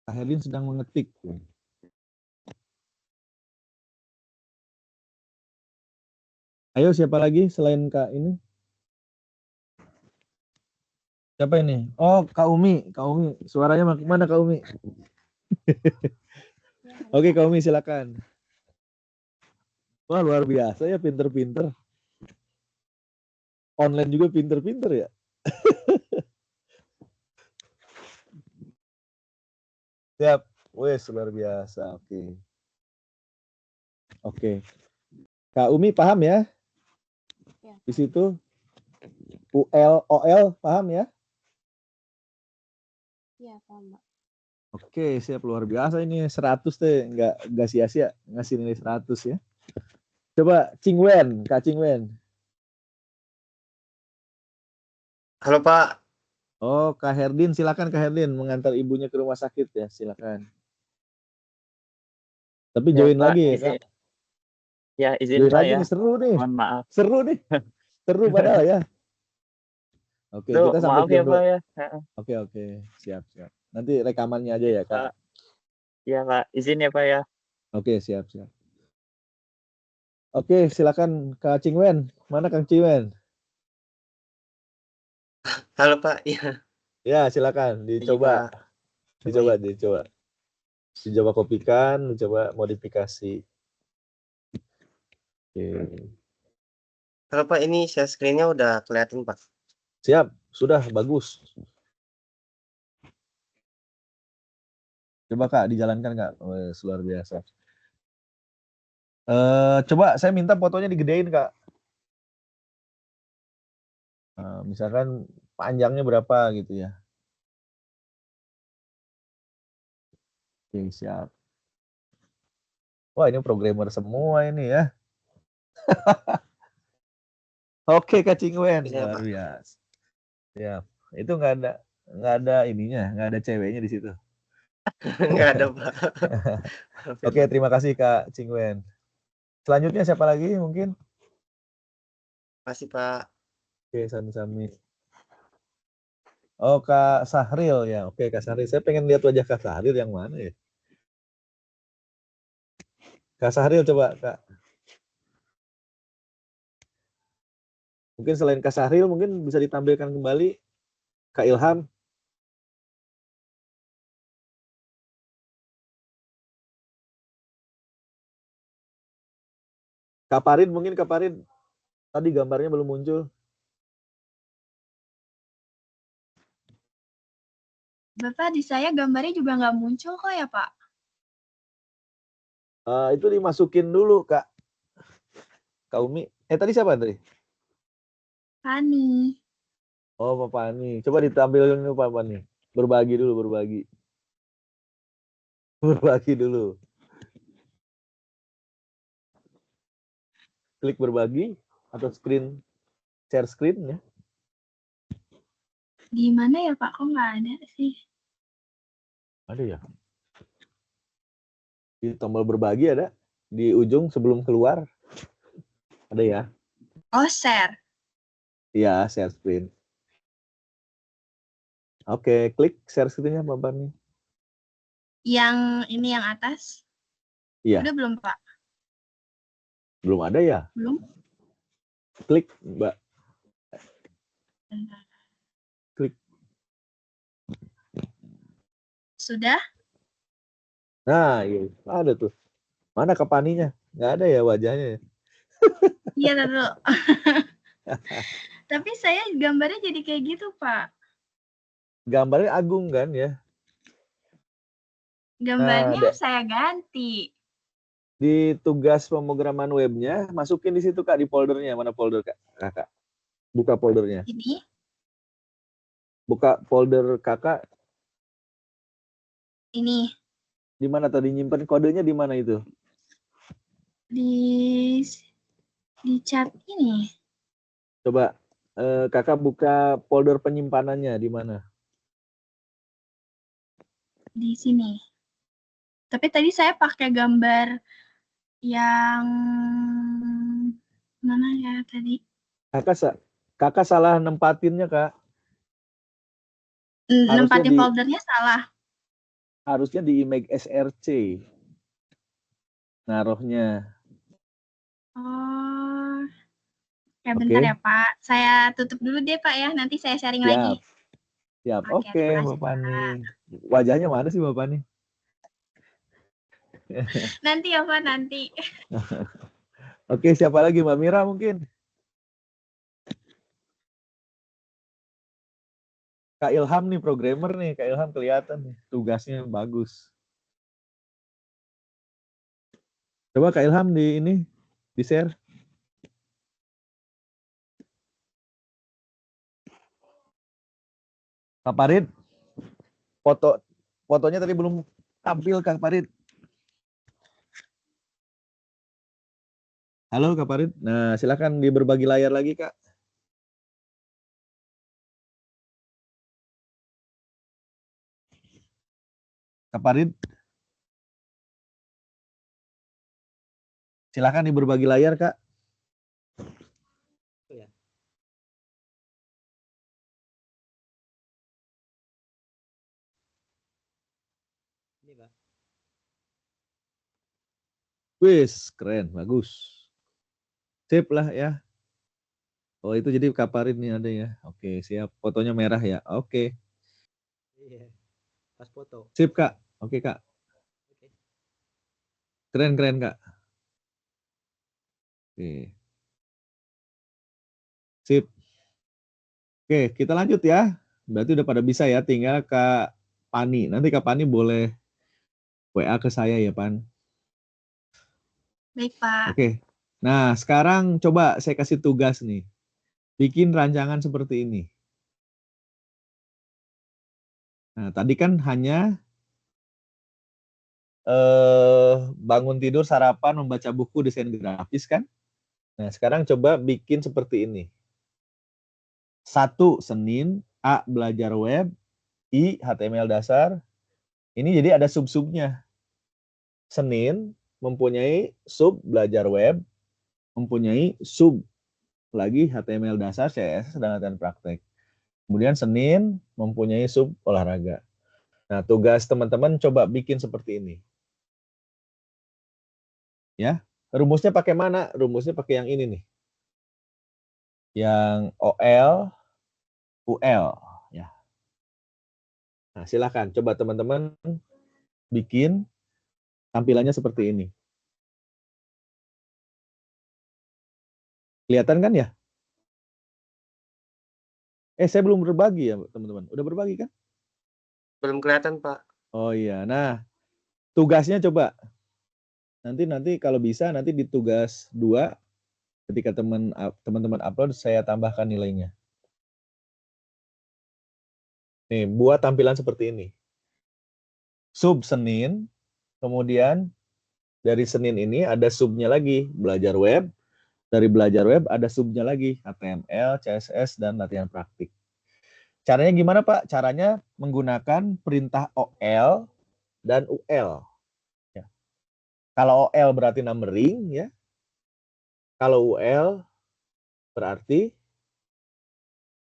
A: Kak Herdin sedang mengetik. Ayo siapa lagi selain Kak ini? Siapa ini? Oh, Kak Umi. Kak Umi. Suaranya mana Kak Umi? Oke, Kak Umi silakan. Wah, luar biasa ya, pinter-pinter. Online juga pinter-pinter ya. Siap. Wes, luar biasa. Oke. Oke. Kak Umi paham ya?
C: Ya.
A: Di situ UL, paham ya?
C: Iya, Pak.
A: Oke, siap, luar biasa ini 100 deh, nggak sia-sia ngasih nilai 100 ya. Coba Cingwen, Kak Cingwen.
E: Halo Pak,
A: Oh, Kak Herdin, silakan Kak Herdin mengantar ibunya ke rumah sakit ya, silakan. Tapi
B: Ya
A: join
B: Pak,
A: lagi ya,
B: izin,
A: Kak.
B: ya izin
A: Join
B: Pak
A: lagi
B: ya.
A: nih, seru nih.
B: Mohon maaf.
A: Seru nih. Seru padahal ya. Oke,
B: Tuh,
A: kita sampai
B: maaf ya
A: jam
B: Pak
A: 2.
B: ya.
A: Oke. Siap. Nanti rekamannya aja ya, Kak.
B: Pak, ya Pak, izin ya Pak ya.
A: Oke, siap. Oke, silakan Kak Cingwen. Mana Kang Cingwen?
E: halo Pak, iya
A: Ya, silakan
E: lagi
A: dicoba.
E: Pak. Coba ya.
A: Dicoba kopikan, dicoba modifikasi. Oke.
E: Halo Pak, ini share screen-nya udah kelihatan Pak.
A: Siap, sudah bagus. Coba Kak, dijalankan Kak. Wes, luar biasa. Coba saya minta fotonya digedein Kak. Misalkan panjangnya berapa gitu ya. Oke, siap. Wah, ini programmer semua ini ya. Oke, Kak Cingwen,
E: Bisa ya
A: luar
E: Pak?
A: biasa. Siap. Itu nggak ada ininya, nggak ada ceweknya di situ.
E: Nggak ada Pak.
A: Oke, terima kasih Kak Cingwen. Selanjutnya siapa lagi mungkin?
E: Makasih Pak.
A: Oke, Sami. Oh, Kak Sahril ya. Oke, Kak Sahril. Saya pengen lihat wajah Kak Sahril yang mana ya? Kak Sahril coba, Kak. Mungkin selain Kak Sahril, mungkin bisa ditampilkan kembali Kak Ilham. Kak Parin, mungkin Kak Parin. Tadi gambarnya belum muncul.
C: Bapak, di saya gambarnya juga nggak muncul kok ya, Pak?
A: Itu dimasukin dulu, Kak. Kak Umi. Tadi siapa tadi?
C: Fani.
A: Oh, Pak Pani. Coba ditampilkan dulu Pak Pani. Berbagi dulu. Berbagi dulu. Klik berbagi atau share screen ya.
C: Di mana ya Pak? Kok nggak ada sih?
A: Ada ya? Di tombol berbagi ada? Di ujung sebelum keluar? Ada ya?
C: Oh, share.
A: Iya, share screen. Oke, klik share screen-nya Mbak Pani.
C: Yang ini yang atas?
A: Iya,
C: Udah belum Pak?
A: belum ada ya?
C: Belum?
A: Klik, Mbak.
C: Bentar.
A: Klik.
C: Sudah?
A: Nah, iya, ada tuh. Mana Kak Paninya? Nggak ada ya wajahnya ya?
C: Iya, dulu. Tapi saya gambarnya jadi kayak gitu Pak.
A: Gambarnya Agung kan ya?
C: Gambarnya
A: Nah,
C: saya ganti.
A: di tugas pemrograman webnya, masukin di situ Kak, di foldernya. Mana folder Kakak? Buka foldernya.
C: Ini?
A: Buka folder Kakak.
C: Ini.
A: Di mana tadi nyimpen kodenya di mana itu?
C: Di chat ini.
A: Coba Kakak buka folder penyimpanannya di mana?
C: Di sini. Tapi tadi saya pakai gambar yang mana ya tadi?
A: Kakak salah nempatinnya Kak.
C: Nempatin foldernya salah.
A: Harusnya di image SRC. Naruhnya.
C: Oh. Ya bentar ya Pak. Saya tutup dulu deh Pak ya. Nanti saya sharing lagi.
A: Siap.
C: Oke,
A: Oke, Mbak Pani. Wajahnya mana sih Mbak Pani?
C: Nanti ya Pak, nanti.
A: Oke, siapa lagi Mbak Mira mungkin? Kak Ilham nih, programmer nih. Kak Ilham kelihatan nih. Tugasnya bagus. Coba Kak Ilham di share. Kak Parit, fotonya tadi belum tampil Kak Parit. Halo Kak Parit. Nah, silakan di berbagi layar lagi Kak. Kak Parit. Silakan di berbagi layar Kak. Wis, keren, bagus. Sip lah ya. Oh itu jadi Kak Parit nih ada ya. Oke, siap. Fotonya merah ya. Oke.
F: Iya, pas foto.
A: Sip Kak. Oke Kak. Keren Kak. Oke. Sip. Oke, kita lanjut ya. Berarti udah pada bisa ya. Tinggal Kak Pani. Nanti Kak Pani boleh WA ke saya ya Pan.
C: Baik Pak.
A: Oke. Nah sekarang coba saya kasih tugas nih. Bikin rancangan seperti ini. Nah tadi kan hanya bangun tidur, sarapan, membaca buku, desain grafis kan. Nah sekarang coba bikin seperti ini. 1. Senin, A. Belajar web, I. HTML dasar. Ini jadi ada sub-subnya. Senin mempunyai sub belajar web, mempunyai sub lagi HTML dasar, CSS, dan latihan praktek. Kemudian Senin mempunyai sub olahraga. Nah, tugas teman-teman coba bikin seperti ini. Ya, rumusnya pakai mana? Rumusnya pakai yang ini nih. Yang OL, UL. Ya. Nah, silakan coba teman-teman bikin tampilannya seperti ini. Kelihatan kan ya? Saya belum berbagi ya teman-teman. Udah berbagi kan?
E: Belum kelihatan, Pak.
A: Oh iya. Nah, tugasnya coba. Nanti kalau bisa nanti di tugas 2 ketika teman-teman upload saya tambahkan nilainya. Nih, buat tampilan seperti ini. Sub Senin, kemudian dari Senin ini ada subnya lagi, belajar web. Dari belajar web ada subnya lagi, HTML, CSS, dan latihan praktik. Caranya gimana, Pak? Caranya menggunakan perintah OL dan UL. Ya. Kalau OL berarti numbering, ya. Kalau UL berarti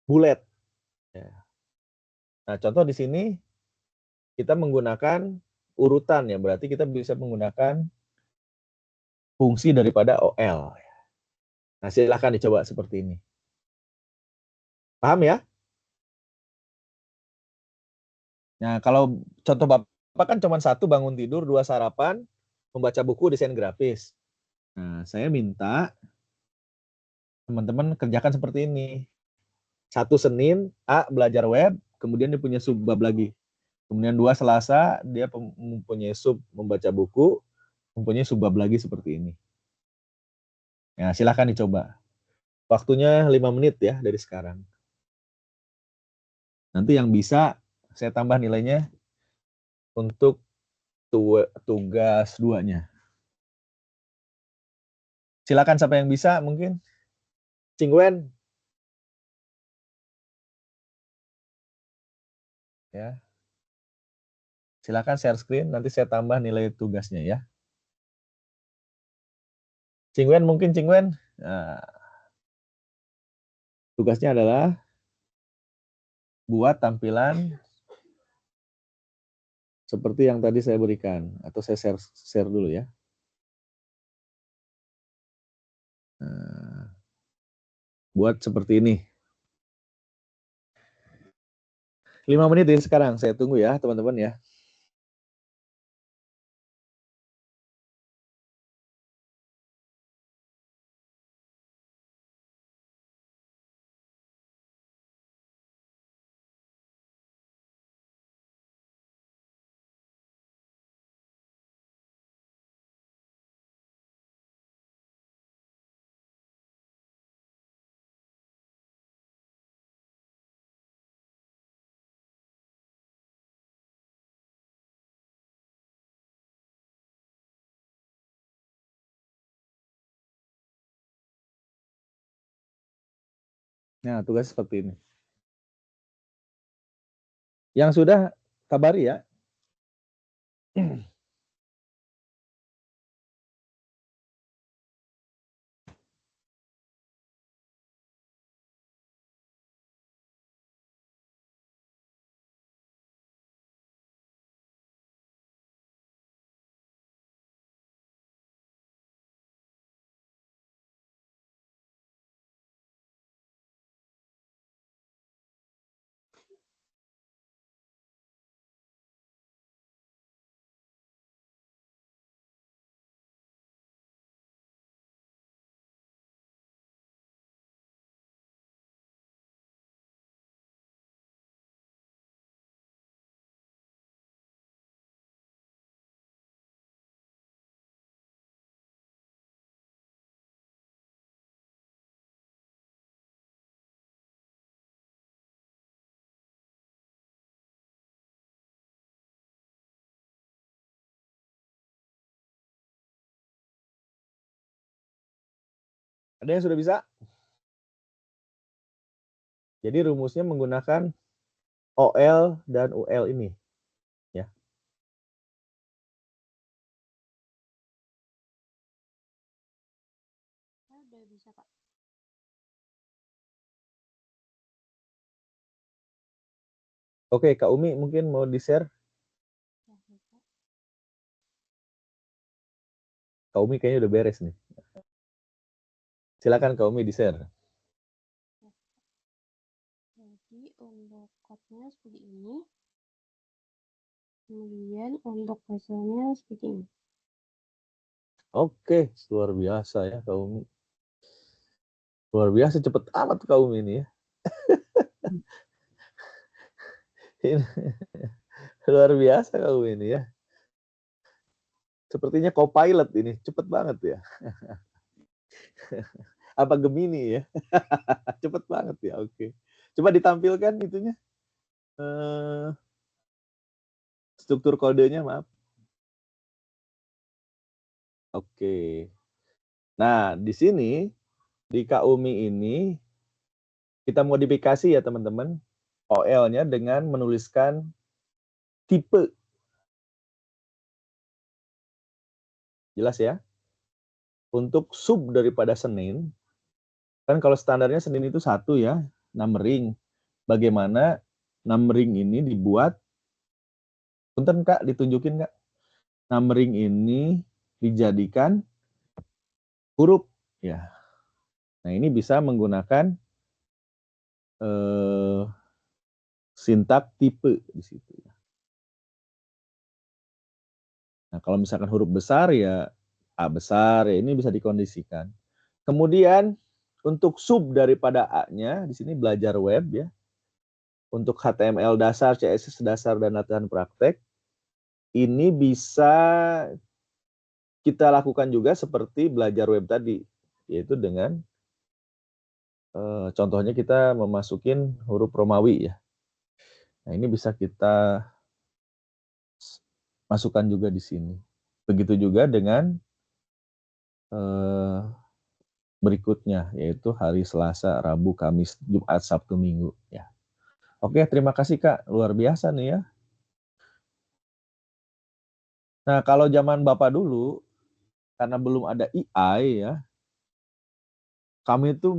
A: bullet. Ya. Nah, contoh di sini kita menggunakan urutan, ya. Berarti kita bisa menggunakan fungsi daripada OL. Nah, silahkan dicoba seperti ini. Paham ya? Nah, kalau contoh Bapak kan cuma satu, bangun tidur, 2 sarapan, membaca buku, desain grafis. Nah, saya minta teman-teman kerjakan seperti ini. 1 Senin, A belajar web, kemudian dia punya subbab lagi. Kemudian 2 Selasa, dia mempunyai sub membaca buku, mempunyai subbab lagi seperti ini. Nah, silahkan dicoba. Waktunya 5 menit ya dari sekarang. Nanti yang bisa saya tambah nilainya untuk tugas 2-nya. Silakan siapa yang bisa mungkin. Cingwen. Ya. Silakan share screen, nanti saya tambah nilai tugasnya ya. Cingwen mungkin Cingwen. Nah, tugasnya adalah buat tampilan seperti yang tadi saya berikan, atau saya share dulu ya. Nah, buat seperti ini. 5 menit dari sekarang, saya tunggu ya teman-teman ya. Nah, tugas seperti ini. Yang sudah kabari ya. Ada yang sudah bisa? Jadi rumusnya menggunakan OL dan UL ini. Ya.
G: Udah bisa, Pak.
A: Oke, Kak Umi mungkin mau di-share?
G: Ya, bisa.
A: Kak Umi kayaknya udah beres nih. Silakan Kak Umi di-share.
G: Jadi untuk code-nya seperti ini. Kemudian untuk hasilnya seperti ini.
A: Oke, luar biasa ya Kak Umi. Luar biasa, cepet amat Kak Umi ini ya. Luar biasa Kak Umi ini ya. Sepertinya co-pilot ini, cepet banget ya. Apa Gemini ya? Cepet banget ya, oke. Coba ditampilkan itunya. Struktur kodenya, maaf. Oke. Nah, di sini, di Kak Umi ini, kita modifikasi ya teman-teman. OL-nya dengan menuliskan tipe. Jelas ya? Untuk sub daripada Senin, kan kalau standarnya Senin itu 1 ya, numbering. Bagaimana numbering ini dibuat, punten Kak, ditunjukin Kak. Numbering ini dijadikan huruf ya. Nah, ini bisa menggunakan sintak tipe di situ. Nah, kalau misalkan huruf besar ya A besar, ya ini bisa dikondisikan. Kemudian untuk sub daripada A-nya, di sini belajar web ya. Untuk HTML dasar, CSS dasar, dan latihan praktek, ini bisa kita lakukan juga seperti belajar web tadi, yaitu dengan contohnya kita memasukin huruf Romawi ya. Nah, ini bisa kita masukkan juga di sini. Begitu juga dengan berikutnya, yaitu hari Selasa, Rabu, Kamis, Jumat, Sabtu, Minggu ya. Oke, terima kasih Kak, luar biasa nih ya. Nah, kalau zaman Bapak dulu, karena belum ada AI ya, kami tuh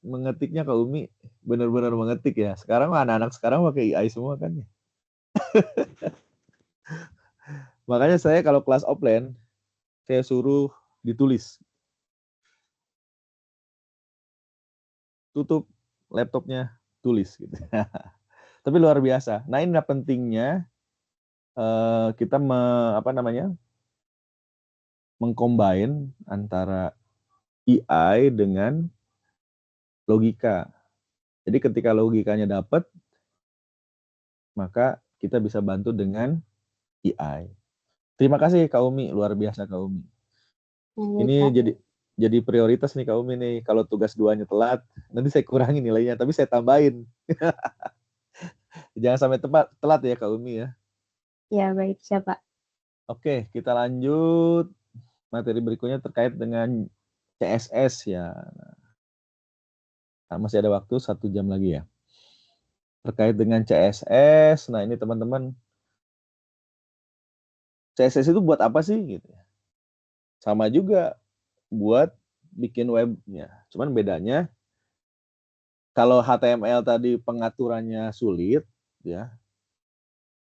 A: mengetiknya Kak Umi, benar-benar mengetik ya. Sekarang anak-anak sekarang pakai AI semua kan ya. Makanya saya kalau kelas offline, saya suruh ditulis. Tutup laptopnya, tulis gitu. Tapi luar biasa. Nah, ini pentingnya kita mengcombine antara AI dengan logika. Jadi ketika logikanya dapat, maka kita bisa bantu dengan AI. Terima kasih Kak Umi, luar biasa Kak Umi. Ini jadi prioritas nih Kak Umi nih. Kalau tugas 2-nya telat, nanti saya kurangi nilainya, tapi saya tambahin. Jangan sampai telat ya Kak Umi ya.
G: Ya, baik, siapa?
A: Oke, kita lanjut. Materi berikutnya terkait dengan CSS ya. Nah, masih ada waktu 1 jam lagi ya. Terkait dengan CSS, nah ini teman-teman, CSS itu buat apa sih gitu ya? Sama juga buat bikin webnya. Cuman bedanya kalau HTML tadi pengaturannya sulit ya.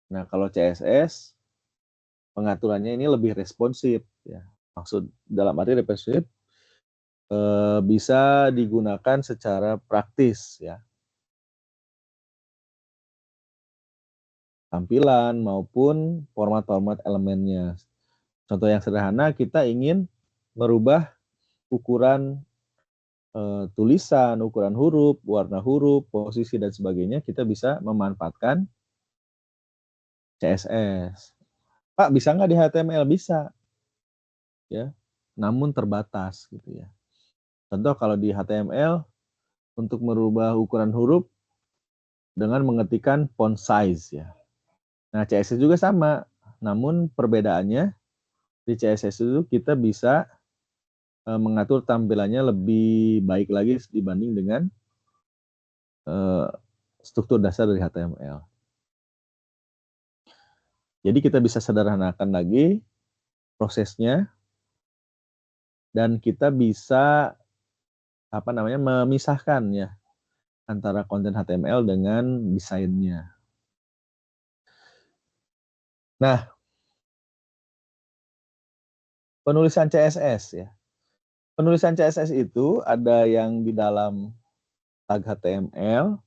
A: Nah, kalau CSS pengaturannya ini lebih responsif ya. Maksud dalam arti responsif bisa digunakan secara praktis ya. Tampilan maupun format-format elemennya. Contoh yang sederhana, kita ingin merubah ukuran tulisan, ukuran huruf, warna huruf, posisi dan sebagainya, kita bisa memanfaatkan CSS. Pak, bisa nggak di HTML? Bisa. Ya, namun terbatas gitu ya. Contoh kalau di HTML untuk merubah ukuran huruf dengan mengetikkan font size ya. Nah, CSS juga sama. Namun perbedaannya di CSS itu kita bisa mengatur tampilannya lebih baik lagi dibanding dengan struktur dasar dari HTML. Jadi kita bisa sederhanakan lagi prosesnya dan kita bisa memisahkan ya antara konten HTML dengan desainnya. Nah, penulisan CSS ya. Penulisan CSS itu ada yang di dalam tag HTML,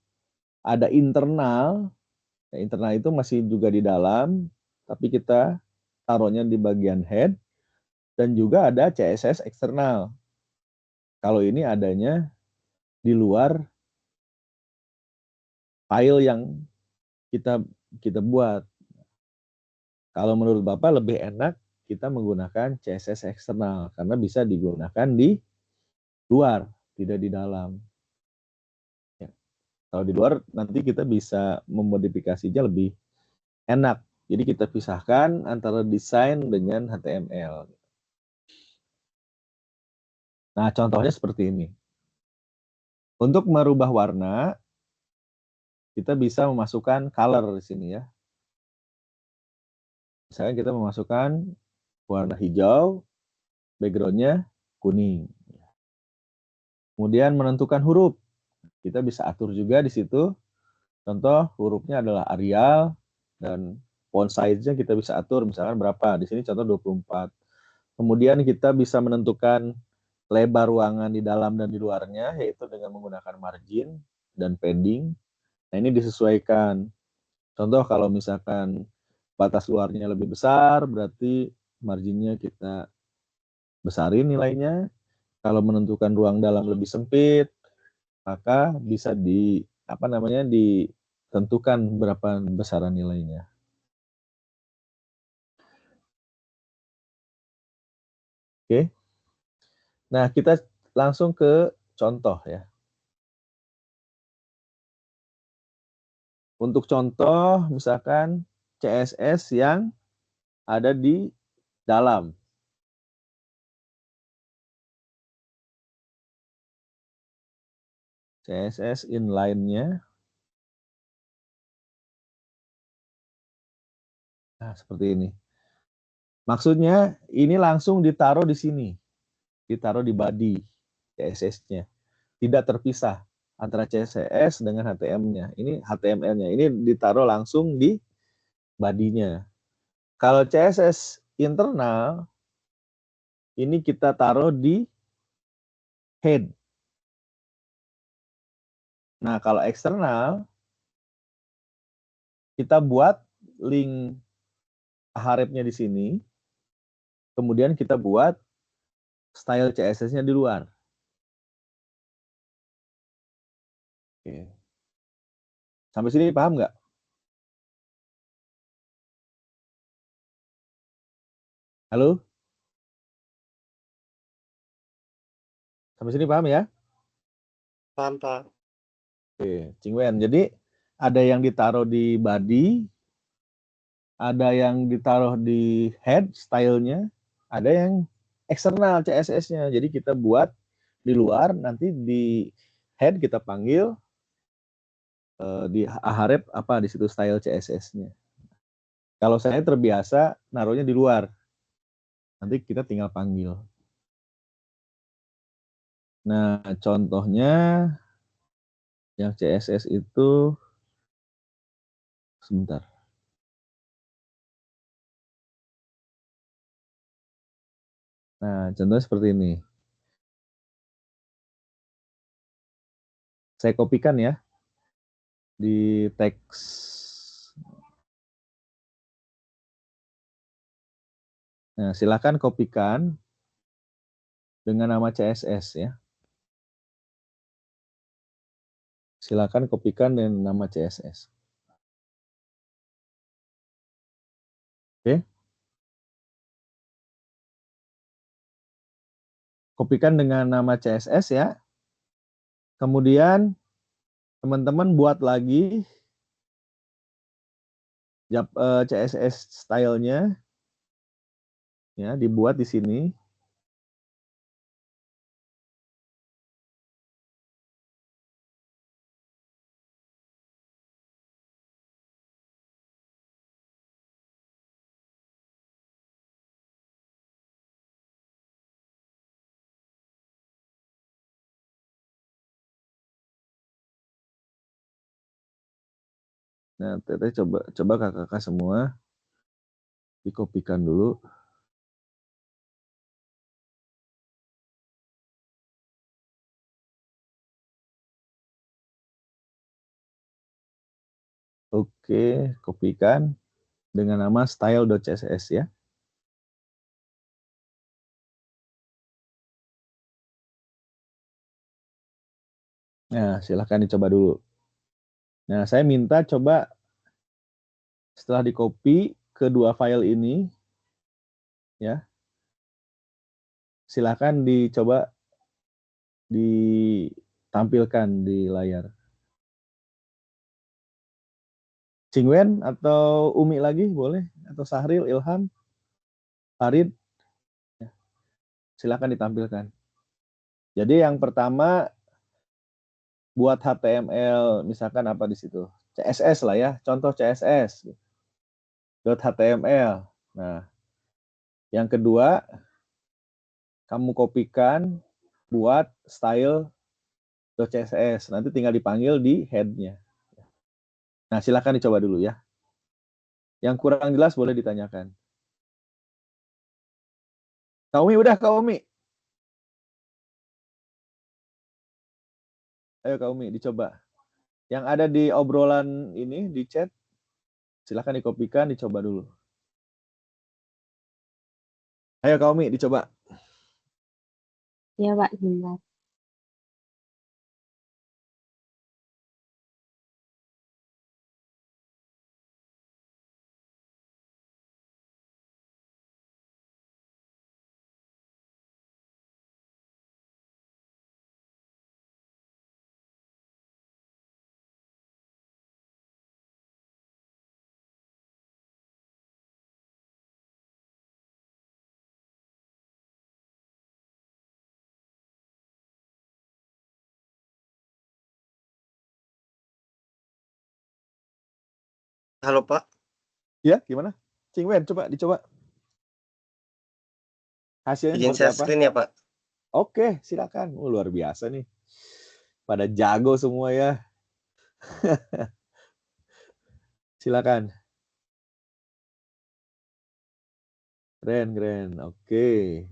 A: ada internal. Ya, internal itu masih juga di dalam, tapi kita taruhnya di bagian head, dan juga ada CSS eksternal. Kalau ini adanya di luar file yang kita buat. Kalau menurut Bapak lebih enak kita menggunakan CSS eksternal karena bisa digunakan di luar, tidak di dalam. Ya. Kalau di luar nanti kita bisa memodifikasinya lebih enak. Jadi kita pisahkan antara desain dengan HTML. Nah, contohnya seperti ini. Untuk merubah warna, kita bisa memasukkan color di sini ya. Misalnya kita memasukkan warna hijau, background-nya kuning. Kemudian menentukan huruf. Kita bisa atur juga di situ. Contoh hurufnya adalah Arial dan font size-nya kita bisa atur misalkan berapa. Di sini contoh 24. Kemudian kita bisa menentukan lebar ruangan di dalam dan di luarnya yaitu dengan menggunakan margin dan padding. Nah, ini disesuaikan. Contoh kalau misalkan batas luarnya lebih besar berarti marginnya kita besarin nilainya. Kalau menentukan ruang dalam lebih sempit, maka bisa ditentukan berapa besaran nilainya. Oke. Nah, kita langsung ke contoh ya. Untuk contoh, misalkan CSS yang ada di dalam. CSS inline-nya. Nah, seperti ini. Maksudnya, ini langsung ditaruh di sini. Ditaruh di body CSS-nya. Tidak terpisah antara CSS dengan HTML-nya. Ini HTML-nya. Ini ditaruh langsung di body-nya. Kalau CSS internal, ini kita taruh di head. Nah, kalau eksternal, kita buat link href-nya di sini. Kemudian kita buat style CSS-nya di luar. Oke. Sampai sini paham nggak? Halo? Sampai sini paham ya?
E: Paham, Pak.
A: Oke, Cingwen. Jadi ada yang ditaruh di body, ada yang ditaruh di head style-nya, ada yang eksternal CSS-nya. Jadi kita buat di luar, nanti di head kita panggil, di href apa di situ style CSS-nya. Kalau saya terbiasa naruhnya di luar, nanti kita tinggal panggil. Nah, contohnya yang CSS itu sebentar. Nah, contohnya seperti ini. Saya kopikan ya di teks. Nah, silakan kopikan dengan nama CSS ya. Silakan kopikan dengan nama CSS. Oke. Kopikan dengan nama CSS ya. Kemudian teman-teman buat lagi CSS style-nya ya, dibuat di sini. Nah, Teteh coba kakak-kakak semua dikopikan dulu. Oke, kopikan dengan nama style.css ya. Nah, silahkan dicoba dulu. Nah, saya minta coba setelah di-copy kedua file ini, ya, silahkan dicoba ditampilkan di layar. Cingwen atau Umi lagi boleh, atau Sahril, Ilham, Farid, silahkan ditampilkan. Jadi yang pertama buat HTML, misalkan apa di situ? CSS lah ya, contoh CSS. .html. Nah, yang kedua, kamu kopikan buat style .css. Nanti tinggal dipanggil di head-nya. Nah, silakan dicoba dulu ya. Yang kurang jelas boleh ditanyakan. Kak Umi, udah Kak Umi. Ayo Kak Umi, dicoba. Yang ada di obrolan ini, di chat, silakan dikopikan, dicoba dulu. Ayo Kak Umi, dicoba.
G: Ya, Pak, benar.
E: Halo Pak,
A: Ya, gimana? Cingwen, coba dicoba. Hasilnya
E: izin
A: seperti
E: share
A: apa?
E: screen ya Pak.
A: Oke, silakan. Luar biasa nih. Pada jago semua ya. Silakan. Keren. Oke.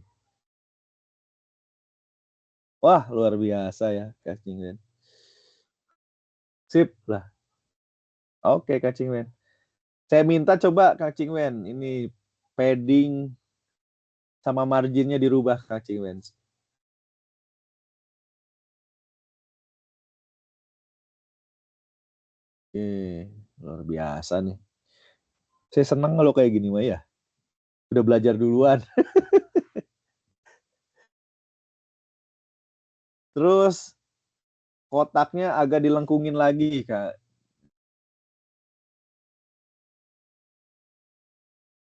A: Wah, luar biasa ya, Kak Cingwen. Sip lah. Oke, Kak Cingwen. Saya minta coba Kak Cingwen, ini padding sama marginnya dirubah Kak Cingwen. Oke, luar biasa nih. Saya senang kalau kayak gini mah ya. Udah belajar duluan. Terus kotaknya agak dilengkungin lagi, Kak.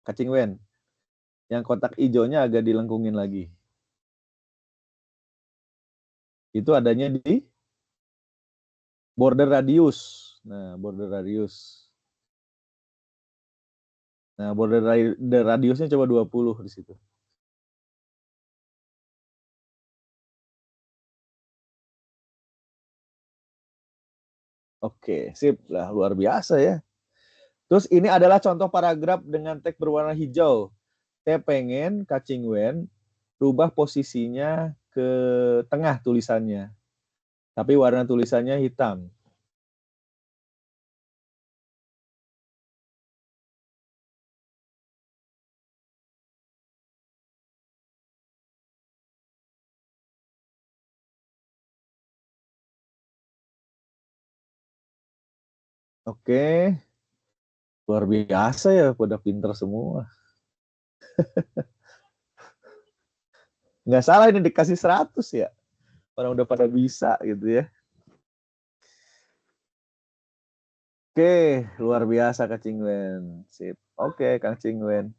A: Kak Cingwen. Yang kotak hijaunya agak dilengkungin lagi. Itu adanya di border radius. Nah, border radius. Nah, border radiusnya coba 20 di situ. Oke, sip lah, luar biasa ya. Terus ini adalah contoh paragraf dengan teks berwarna hijau. Saya pengen Kak Cingwen rubah posisinya ke tengah tulisannya. Tapi warna tulisannya hitam. Oke. Luar biasa ya, pada pinter semua. Nggak salah ini dikasih 100 ya. Orang udah pada bisa gitu ya. Oke, luar biasa Kak Cingwen. Sip. Oke, Kang Cingwen.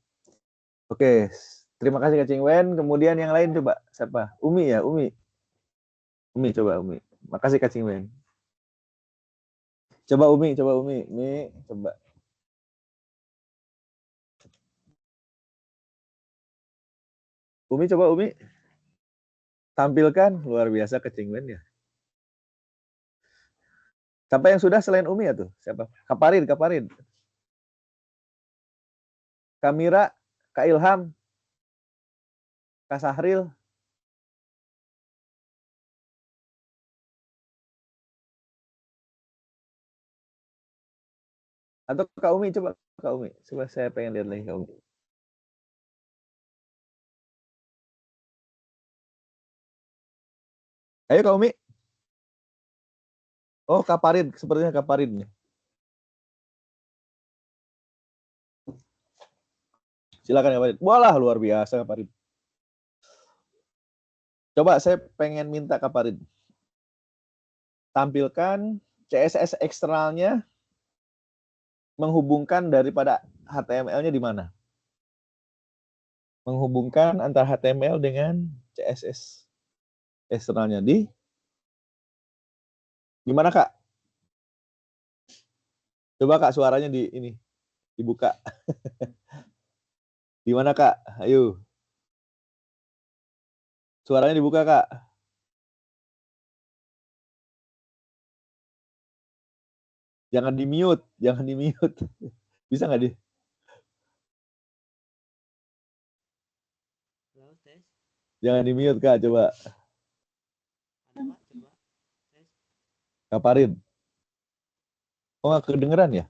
A: Oke, terima kasih Kak Cingwen. Kemudian yang lain coba siapa? Umi ya, Umi. Umi coba Umi. Makasih Kak Cingwen. Coba Umi. Umi, coba. Umi coba Umi. Tampilkan luar biasa Kak Cingwen ya. Siapa yang sudah selain Umi ya tuh? Siapa? Kaparin. Kamira, Kak Ilham, Kak Sahril. Atau Kak Umi, coba Kak Umi. Coba saya pengen lihat lagi Kak Umi. Ayo Kak Umi. Oh, Kaparin, sepertinya Kaparin nih. Silakan Kaparin. Walah, luar biasa Kaparin. Coba saya pengen minta Kaparin. Tampilkan CSS eksternalnya menghubungkan daripada HTML-nya di mana? Menghubungkan antara HTML dengan CSS eksternalnya di mana Kak? Coba Kak suaranya di ini dibuka. Di mana Kak? Ayo. Suaranya dibuka Kak. Jangan di mute, jangan di mute. Bisa nggak di?
F: Halo, tes.
A: Jangan di mute Kak, coba.
F: Ada Pak, coba. Tes.
A: Kaparin. Oh nggak kedengeran ya?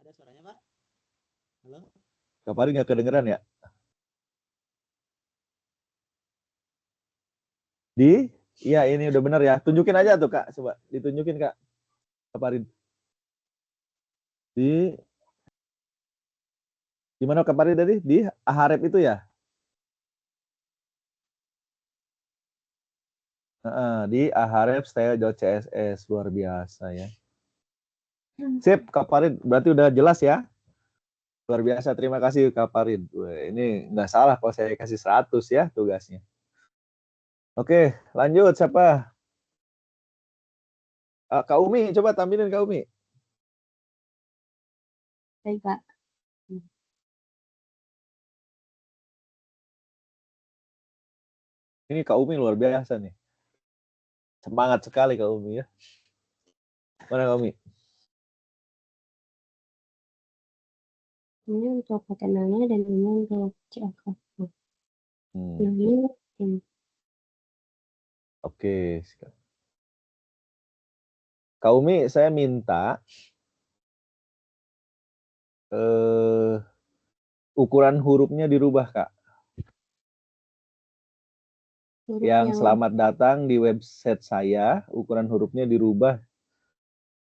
F: Ada suaranya Pak? Halo?
A: Kaparin nggak kedengeran ya? Di? Iya ini udah bener ya. Tunjukin aja tuh Kak, coba ditunjukin Kak. Kaparin. Di mana Kaparin tadi? Di Aharep itu ya? Di aharep.style.css. Luar biasa ya. Sip, Kaparin. Berarti udah jelas ya? Luar biasa, terima kasih Kaparin. Wah, ini nggak salah kalau saya kasih 100 ya tugasnya. Oke, lanjut siapa? Kak Umi, coba tampilin Kak Umi.
G: Baik, Pak.
A: Ini Kak Umi luar biasa nih. Semangat sekali Kak Umi ya. Mana Kak Umi?
G: Ini untuk kenalnya dan ini untuk CFF. Ini
A: Oke. Kak Umi, saya minta ukuran hurufnya dirubah Kak.
G: huruf
A: Yang selamat datang di website saya, ukuran hurufnya dirubah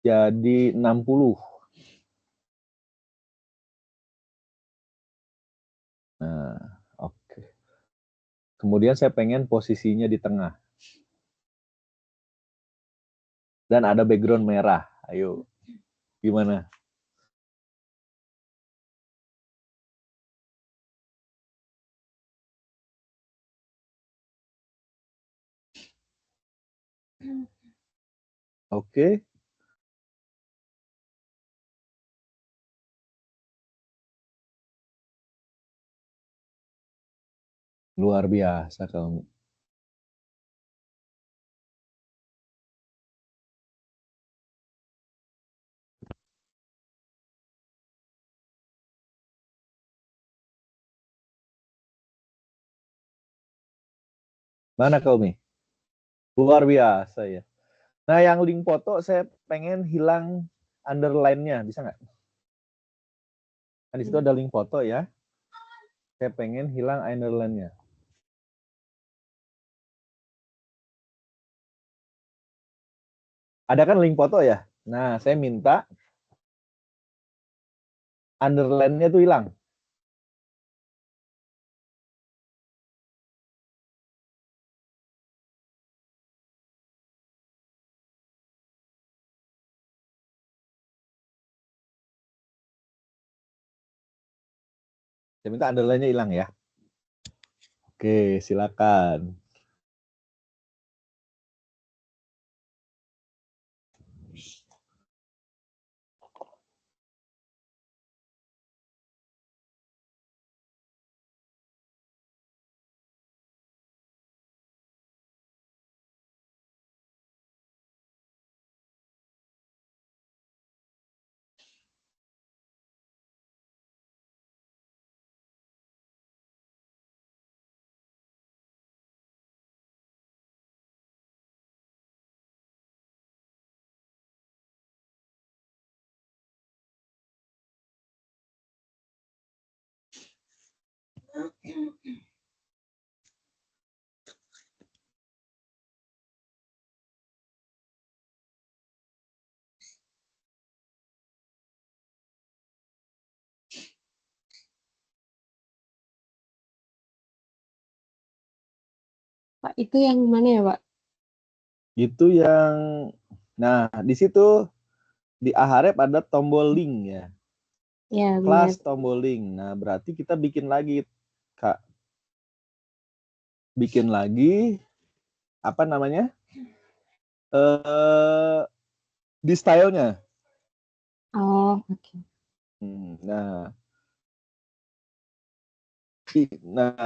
A: jadi 60. Nah, oke. Kemudian saya pengen posisinya di tengah. Dan ada background merah. Ayo, gimana? Oke. Luar biasa kamu. Mana kau nih? Luar biasa ya. Nah, yang link foto saya pengen hilang underline-nya, bisa nggak? Nah, di situ ada link foto ya. Saya pengen hilang underline-nya. Ada kan link foto ya? Nah, saya minta underline-nya tuh hilang. Saya minta underline-nya hilang ya. Oke, silakan.
G: Pak, itu yang mana ya, Pak?
A: Itu yang, nah di situ di Aharep ada tombol link ya.
G: Ya,
A: Kelas
G: benar.
A: tombol link. Nah, berarti kita bikin lagi, Kak. Bikin lagi, apa namanya? Di stylenya.
G: Oh, oke.
A: Nah,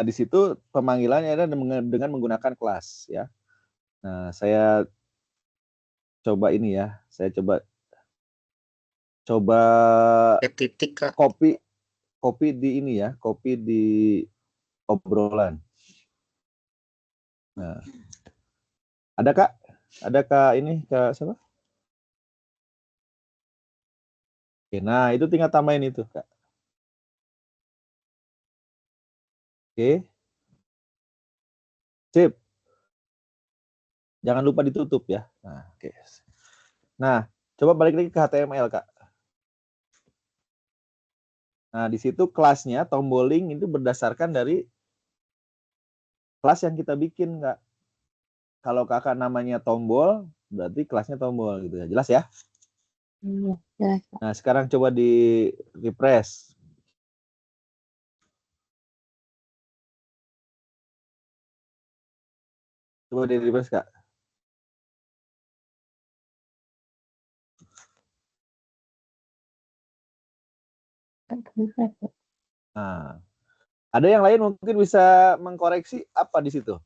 A: di situ pemanggilannya ada dengan menggunakan kelas ya. Nah, saya coba ini ya. Saya coba
E: titik Kak.
A: copy di ini ya, copy di obrolan. Nah, ada Kak? Ada Kak ini Kak siapa? Oke, nah itu tinggal tambahin itu Kak. Oke. Sip. Jangan lupa ditutup ya. Nah, oke. Nah, coba balik lagi ke HTML Kak. Nah, di situ kelasnya tomboling itu berdasarkan dari kelas yang kita bikin Kak. Kalau Kakak namanya tombol, berarti kelasnya tombol gitu ya. Jelas ya?
G: Iya, jelas, Pak.
A: Nah, sekarang coba di refresh. Coba di refresh, Kak. Nah, ada yang lain mungkin bisa mengkoreksi apa di situ?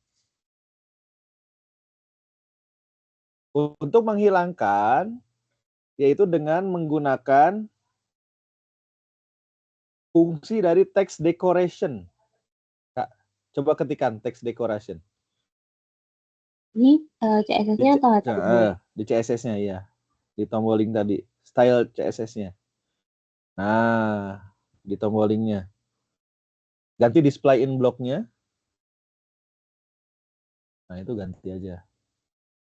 A: Untuk menghilangkan, yaitu dengan menggunakan fungsi dari text decoration. Kak, coba ketikkan text decoration.
G: Ini CSS-nya atau HTML?
A: Di CSS-nya ya. Di tomboling tadi. Style CSS-nya. Nah, di tombolingnya. Ganti display in block-nya. Nah, itu ganti aja.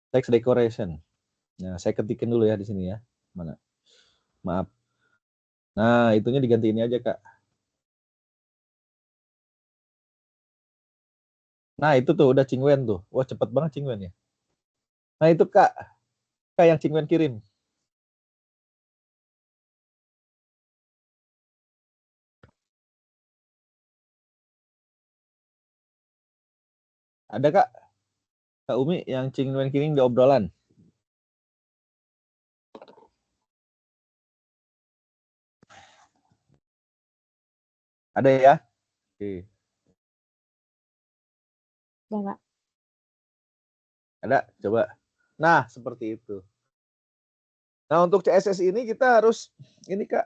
A: Text decoration. Nah, saya ketikin dulu ya di sini ya. Mana? Maaf. Nah, itunya diganti ini aja, Kak. Nah, itu tuh udah Cingwen tuh. Wah, cepet banget Cingwen ya. Nah, itu Kak. Kak yang Cingwen kirim. Ada Kak? Kak Umi yang Cingwen kirim di obrolan. Ada ya? Oke.
G: Coba.
A: Ada? Coba. Nah, seperti itu. Nah, untuk CSS ini kita harus ini Kak.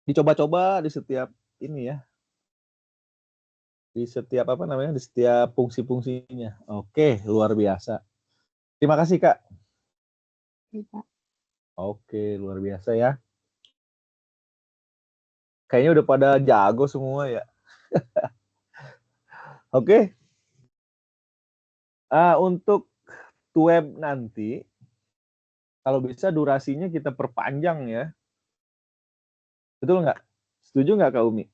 A: Dicoba-coba di setiap ini ya. Di setiap apa namanya? Di setiap fungsi-fungsinya. Oke, luar biasa. Terima kasih Kak.
G: Coba.
A: Oke, luar biasa ya. Kayaknya udah pada jago semua ya. Oke. Untuk web nanti, kalau bisa durasinya kita perpanjang ya. Betul nggak? Setuju nggak Kak Umi?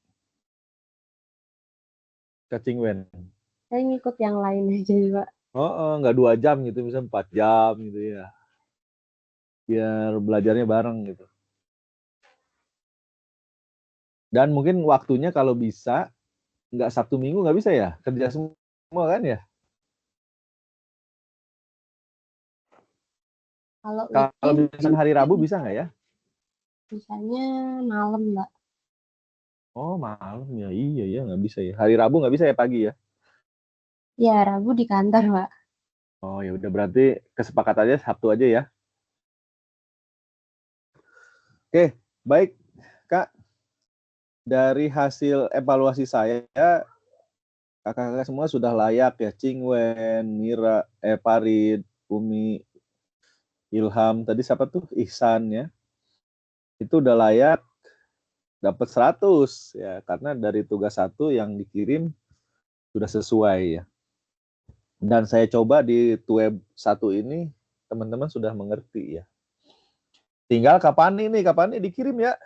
A: Kak Cingwen?
G: Saya ngikut yang lain aja, Pak.
A: Nggak 2 jam gitu, misalnya 4 jam gitu ya. Biar belajarnya bareng gitu. Dan mungkin waktunya kalau bisa, nggak Sabtu Minggu nggak bisa ya? Kerja semua kan ya? Kalau misalkan hari Rabu bisa nggak ya?
G: Bisanya malam, Mbak.
A: Oh, malam ya. Iya ya, nggak bisa ya. Hari Rabu nggak bisa ya pagi ya?
G: Ya, Rabu di kantor, Pak.
A: Oh, ya udah berarti kesepakatannya Sabtu aja ya. Oke, baik Kak. Dari hasil evaluasi saya, kakak-kakak semua sudah layak ya. Cingwen, Mira, Farid, Umi, Ilham, tadi siapa tuh? Ihsan ya. Itu udah layak dapat 100 ya, karena dari tugas 1 yang dikirim sudah sesuai ya. Dan saya coba di web 1 ini teman-teman sudah mengerti ya. Tinggal kapan nih dikirim ya.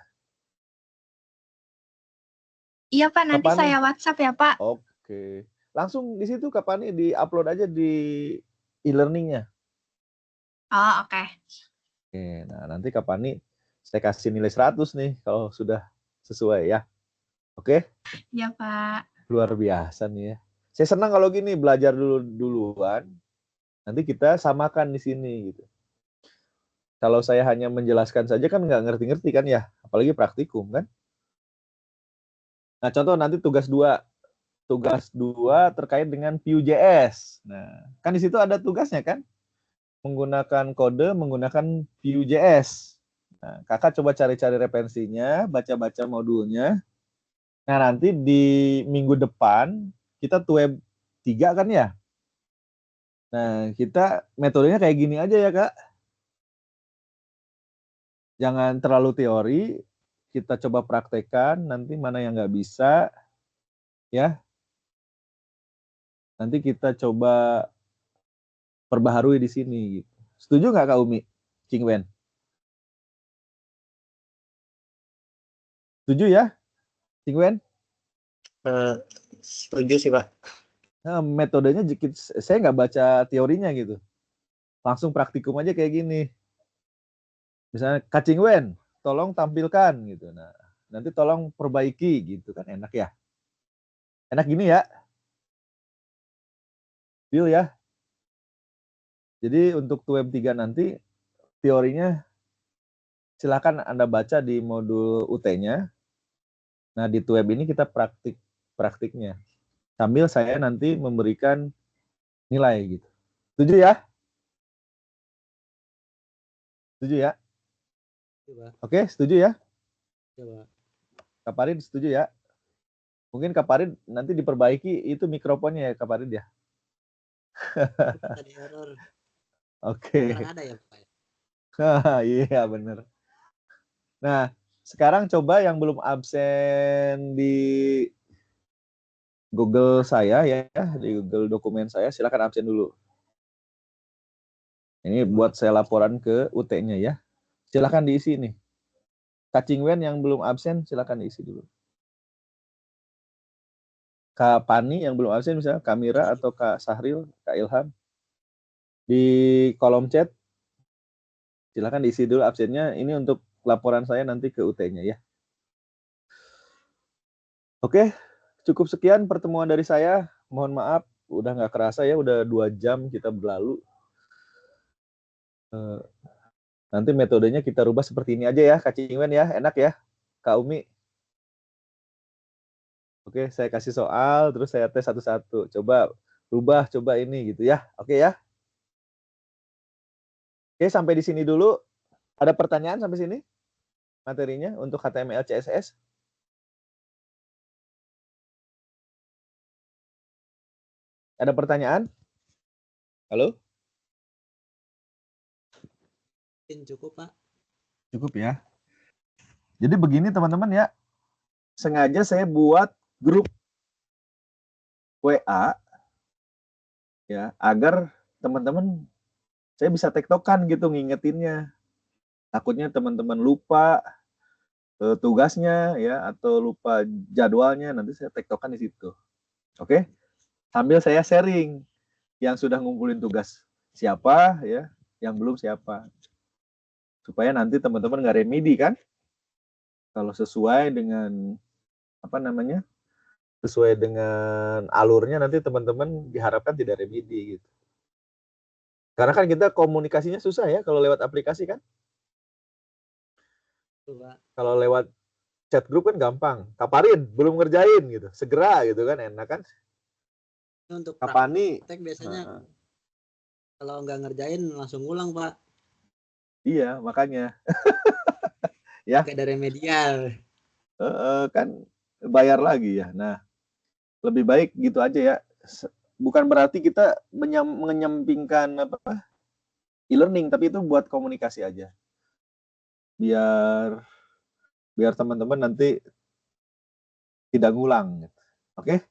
C: Iya Pak, nanti
A: Kapan
C: saya WhatsApp ya Pak.
A: Oke. Langsung di situ kapan nih di-upload aja di e-learning-nya.
C: Oh, oke.
A: Oke, nah nanti kapan nih saya kasih nilai 100 nih kalau sudah sesuai ya. Oke?
C: Iya Pak.
A: Luar biasa nih ya. Saya senang kalau gini belajar duluan. Nanti kita samakan di sini gitu. Kalau saya hanya menjelaskan saja kan nggak ngerti-ngerti kan ya, apalagi praktikum kan. Nah, contoh nanti tugas 2 terkait dengan Vue.js. Nah, kan di situ ada tugasnya kan? Menggunakan kode, menggunakan Vue.js. Nah, kakak coba cari-cari referensinya, baca-baca modulnya. Nah, nanti di minggu depan kita web 3 kan ya? Nah, kita metodenya kayak gini aja ya, Kak. Jangan terlalu teori, kita coba praktekkan, nanti mana yang nggak bisa, ya. Nanti kita coba perbaharui di sini. Gitu. Setuju nggak Kak Umi? Cing Wen? Setuju ya? Cing Wen?
E: Setuju sih Pak.
A: Nah, metodenya saya nggak baca teorinya gitu. Langsung praktikum aja kayak gini. Misalnya Kak Cing Wen, tolong tampilkan gitu. Nah, nanti tolong perbaiki gitu kan, enak ya. Enak gini ya. Deal ya. Jadi untuk web 3 nanti teorinya silakan Anda baca di modul UT-nya. Nah, di web ini kita praktiknya. Sambil saya nanti memberikan nilai gitu. Setuju ya? Setuju ya?
F: Coba.
A: Oke, setuju ya?
F: Coba.
A: Kak Parid setuju ya? Mungkin Kak Parid nanti diperbaiki itu mikrofonnya ya Kak Parid ya?
F: Tadi error.
A: Oke.
F: Sekarang ada ya Pak?
A: Iya bener. Nah, sekarang coba yang belum absen di Google saya ya, di Google dokumen saya, silakan absen dulu. Ini buat saya laporan ke UT-nya ya. Silakan diisi nih. Kak Cing Wen yang belum absen, silakan diisi dulu. Kak Pani yang belum absen misalnya, Kak Mira atau Kak Sahril, Kak Ilham. Di kolom chat, silakan diisi dulu absennya. Ini untuk laporan saya nanti ke UT-nya ya. Oke, cukup sekian pertemuan dari saya. Mohon maaf, udah nggak kerasa ya, udah 2 jam kita berlalu. Nanti metodenya kita rubah seperti ini aja ya, Kak Cing Wen ya, enak ya, Kak Umi. Oke, saya kasih soal, terus saya tes satu-satu. Coba rubah, coba ini gitu ya. Oke ya. Oke, sampai di sini dulu. Ada pertanyaan sampai sini? Materinya untuk HTML, CSS? Ada pertanyaan? Halo?
F: Cukup Pak.
A: Cukup ya. Jadi begini teman-teman ya. Sengaja saya buat grup WA ya, agar teman-teman saya bisa tektokan gitu ngingetinnya. Takutnya teman-teman lupa tugasnya ya atau lupa jadwalnya, nanti saya tektokan di situ. Oke? Sambil saya sharing yang sudah ngumpulin tugas siapa ya, yang belum siapa. Supaya nanti teman-teman nggak remedi kan? Kalau sesuai dengan apa namanya? Sesuai dengan alurnya nanti teman-teman diharapkan tidak remedi gitu. Karena kan kita komunikasinya susah ya kalau lewat aplikasi kan?
F: Coba.
A: Kalau lewat chat grup kan gampang. Kaparin, belum ngerjain gitu. Segera gitu kan, enak kan?
F: Untuk
A: Kapani.
F: praktek biasanya kalau nggak ngerjain langsung ulang Pak.
A: Iya, makanya. Ya.
F: Kayak ada remedial.
A: Kan bayar lagi ya. Nah, lebih baik gitu aja ya. Bukan berarti kita menyampingkan apa e-learning, tapi itu buat komunikasi aja. Biar teman-teman nanti tidak ngulang. Oke?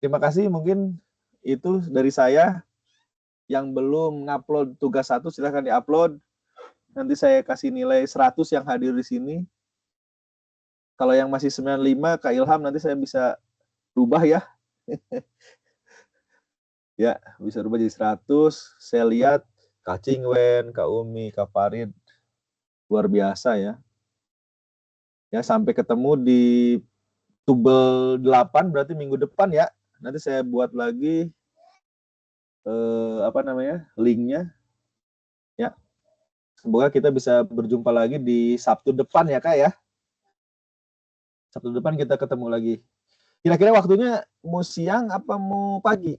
A: Terima kasih. Mungkin itu dari saya. Yang belum ngupload tugas 1 silahkan diupload. Nanti saya kasih nilai 100 yang hadir di sini. Kalau yang masih 95, Kak Ilham nanti saya bisa rubah ya. Ya, bisa rubah jadi 100. Saya lihat Kak Cing Wen, Kak Umi, Kak Farid. Luar biasa ya. Ya, sampai ketemu di Tubel 8 berarti minggu depan ya. Nanti saya buat lagi linknya. Ya, semoga kita bisa berjumpa lagi di Sabtu depan ya Kak ya. Sabtu depan kita ketemu lagi. Kira-kira waktunya mau siang apa mau pagi?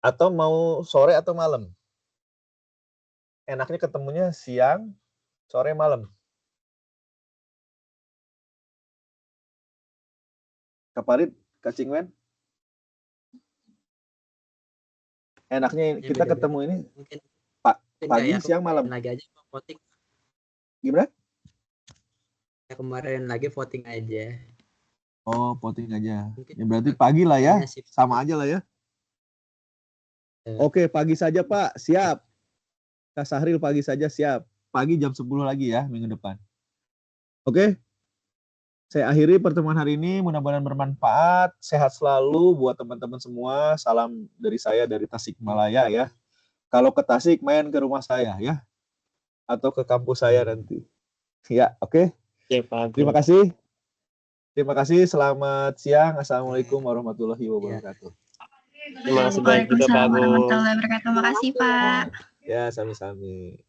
A: Atau mau sore atau malam? Enaknya ketemunya siang, sore, malam. Kak Farid, Kak Cingwen? Enaknya
F: Ya,
A: kita
F: beda-beda.
A: ketemu ini
F: Mungkin
A: pagi,
F: kayak
A: siang, malam.
F: lagi aja voting.
A: Gimana?
F: Ya, kemarin lagi voting aja.
A: Oh, voting aja.
F: Mungkin
A: Ya berarti pagi lah ya.
F: kayaknya sih.
A: Sama aja lah ya. Oke, pagi saja Pak. Siap. Kak Sahril pagi saja siap. Pagi jam 10 lagi ya minggu depan. Oke. Saya akhiri pertemuan hari ini. Mudah-mudahan bermanfaat. Sehat selalu buat teman-teman semua. Salam dari saya dari Tasikmalaya ya. Kalau ke Tasik main ke rumah saya ya. Atau ke kampus saya nanti. Ya, oke. Terima kasih. Terima kasih. Selamat siang. Assalamualaikum warahmatullahi wabarakatuh.
E: Terima kasih banyak juga Pak
C: Waalaikumsalam
E: Agung.
C: warahmatullahi wabarakatuh. Makasih Pak.
A: Ya, sami-sami.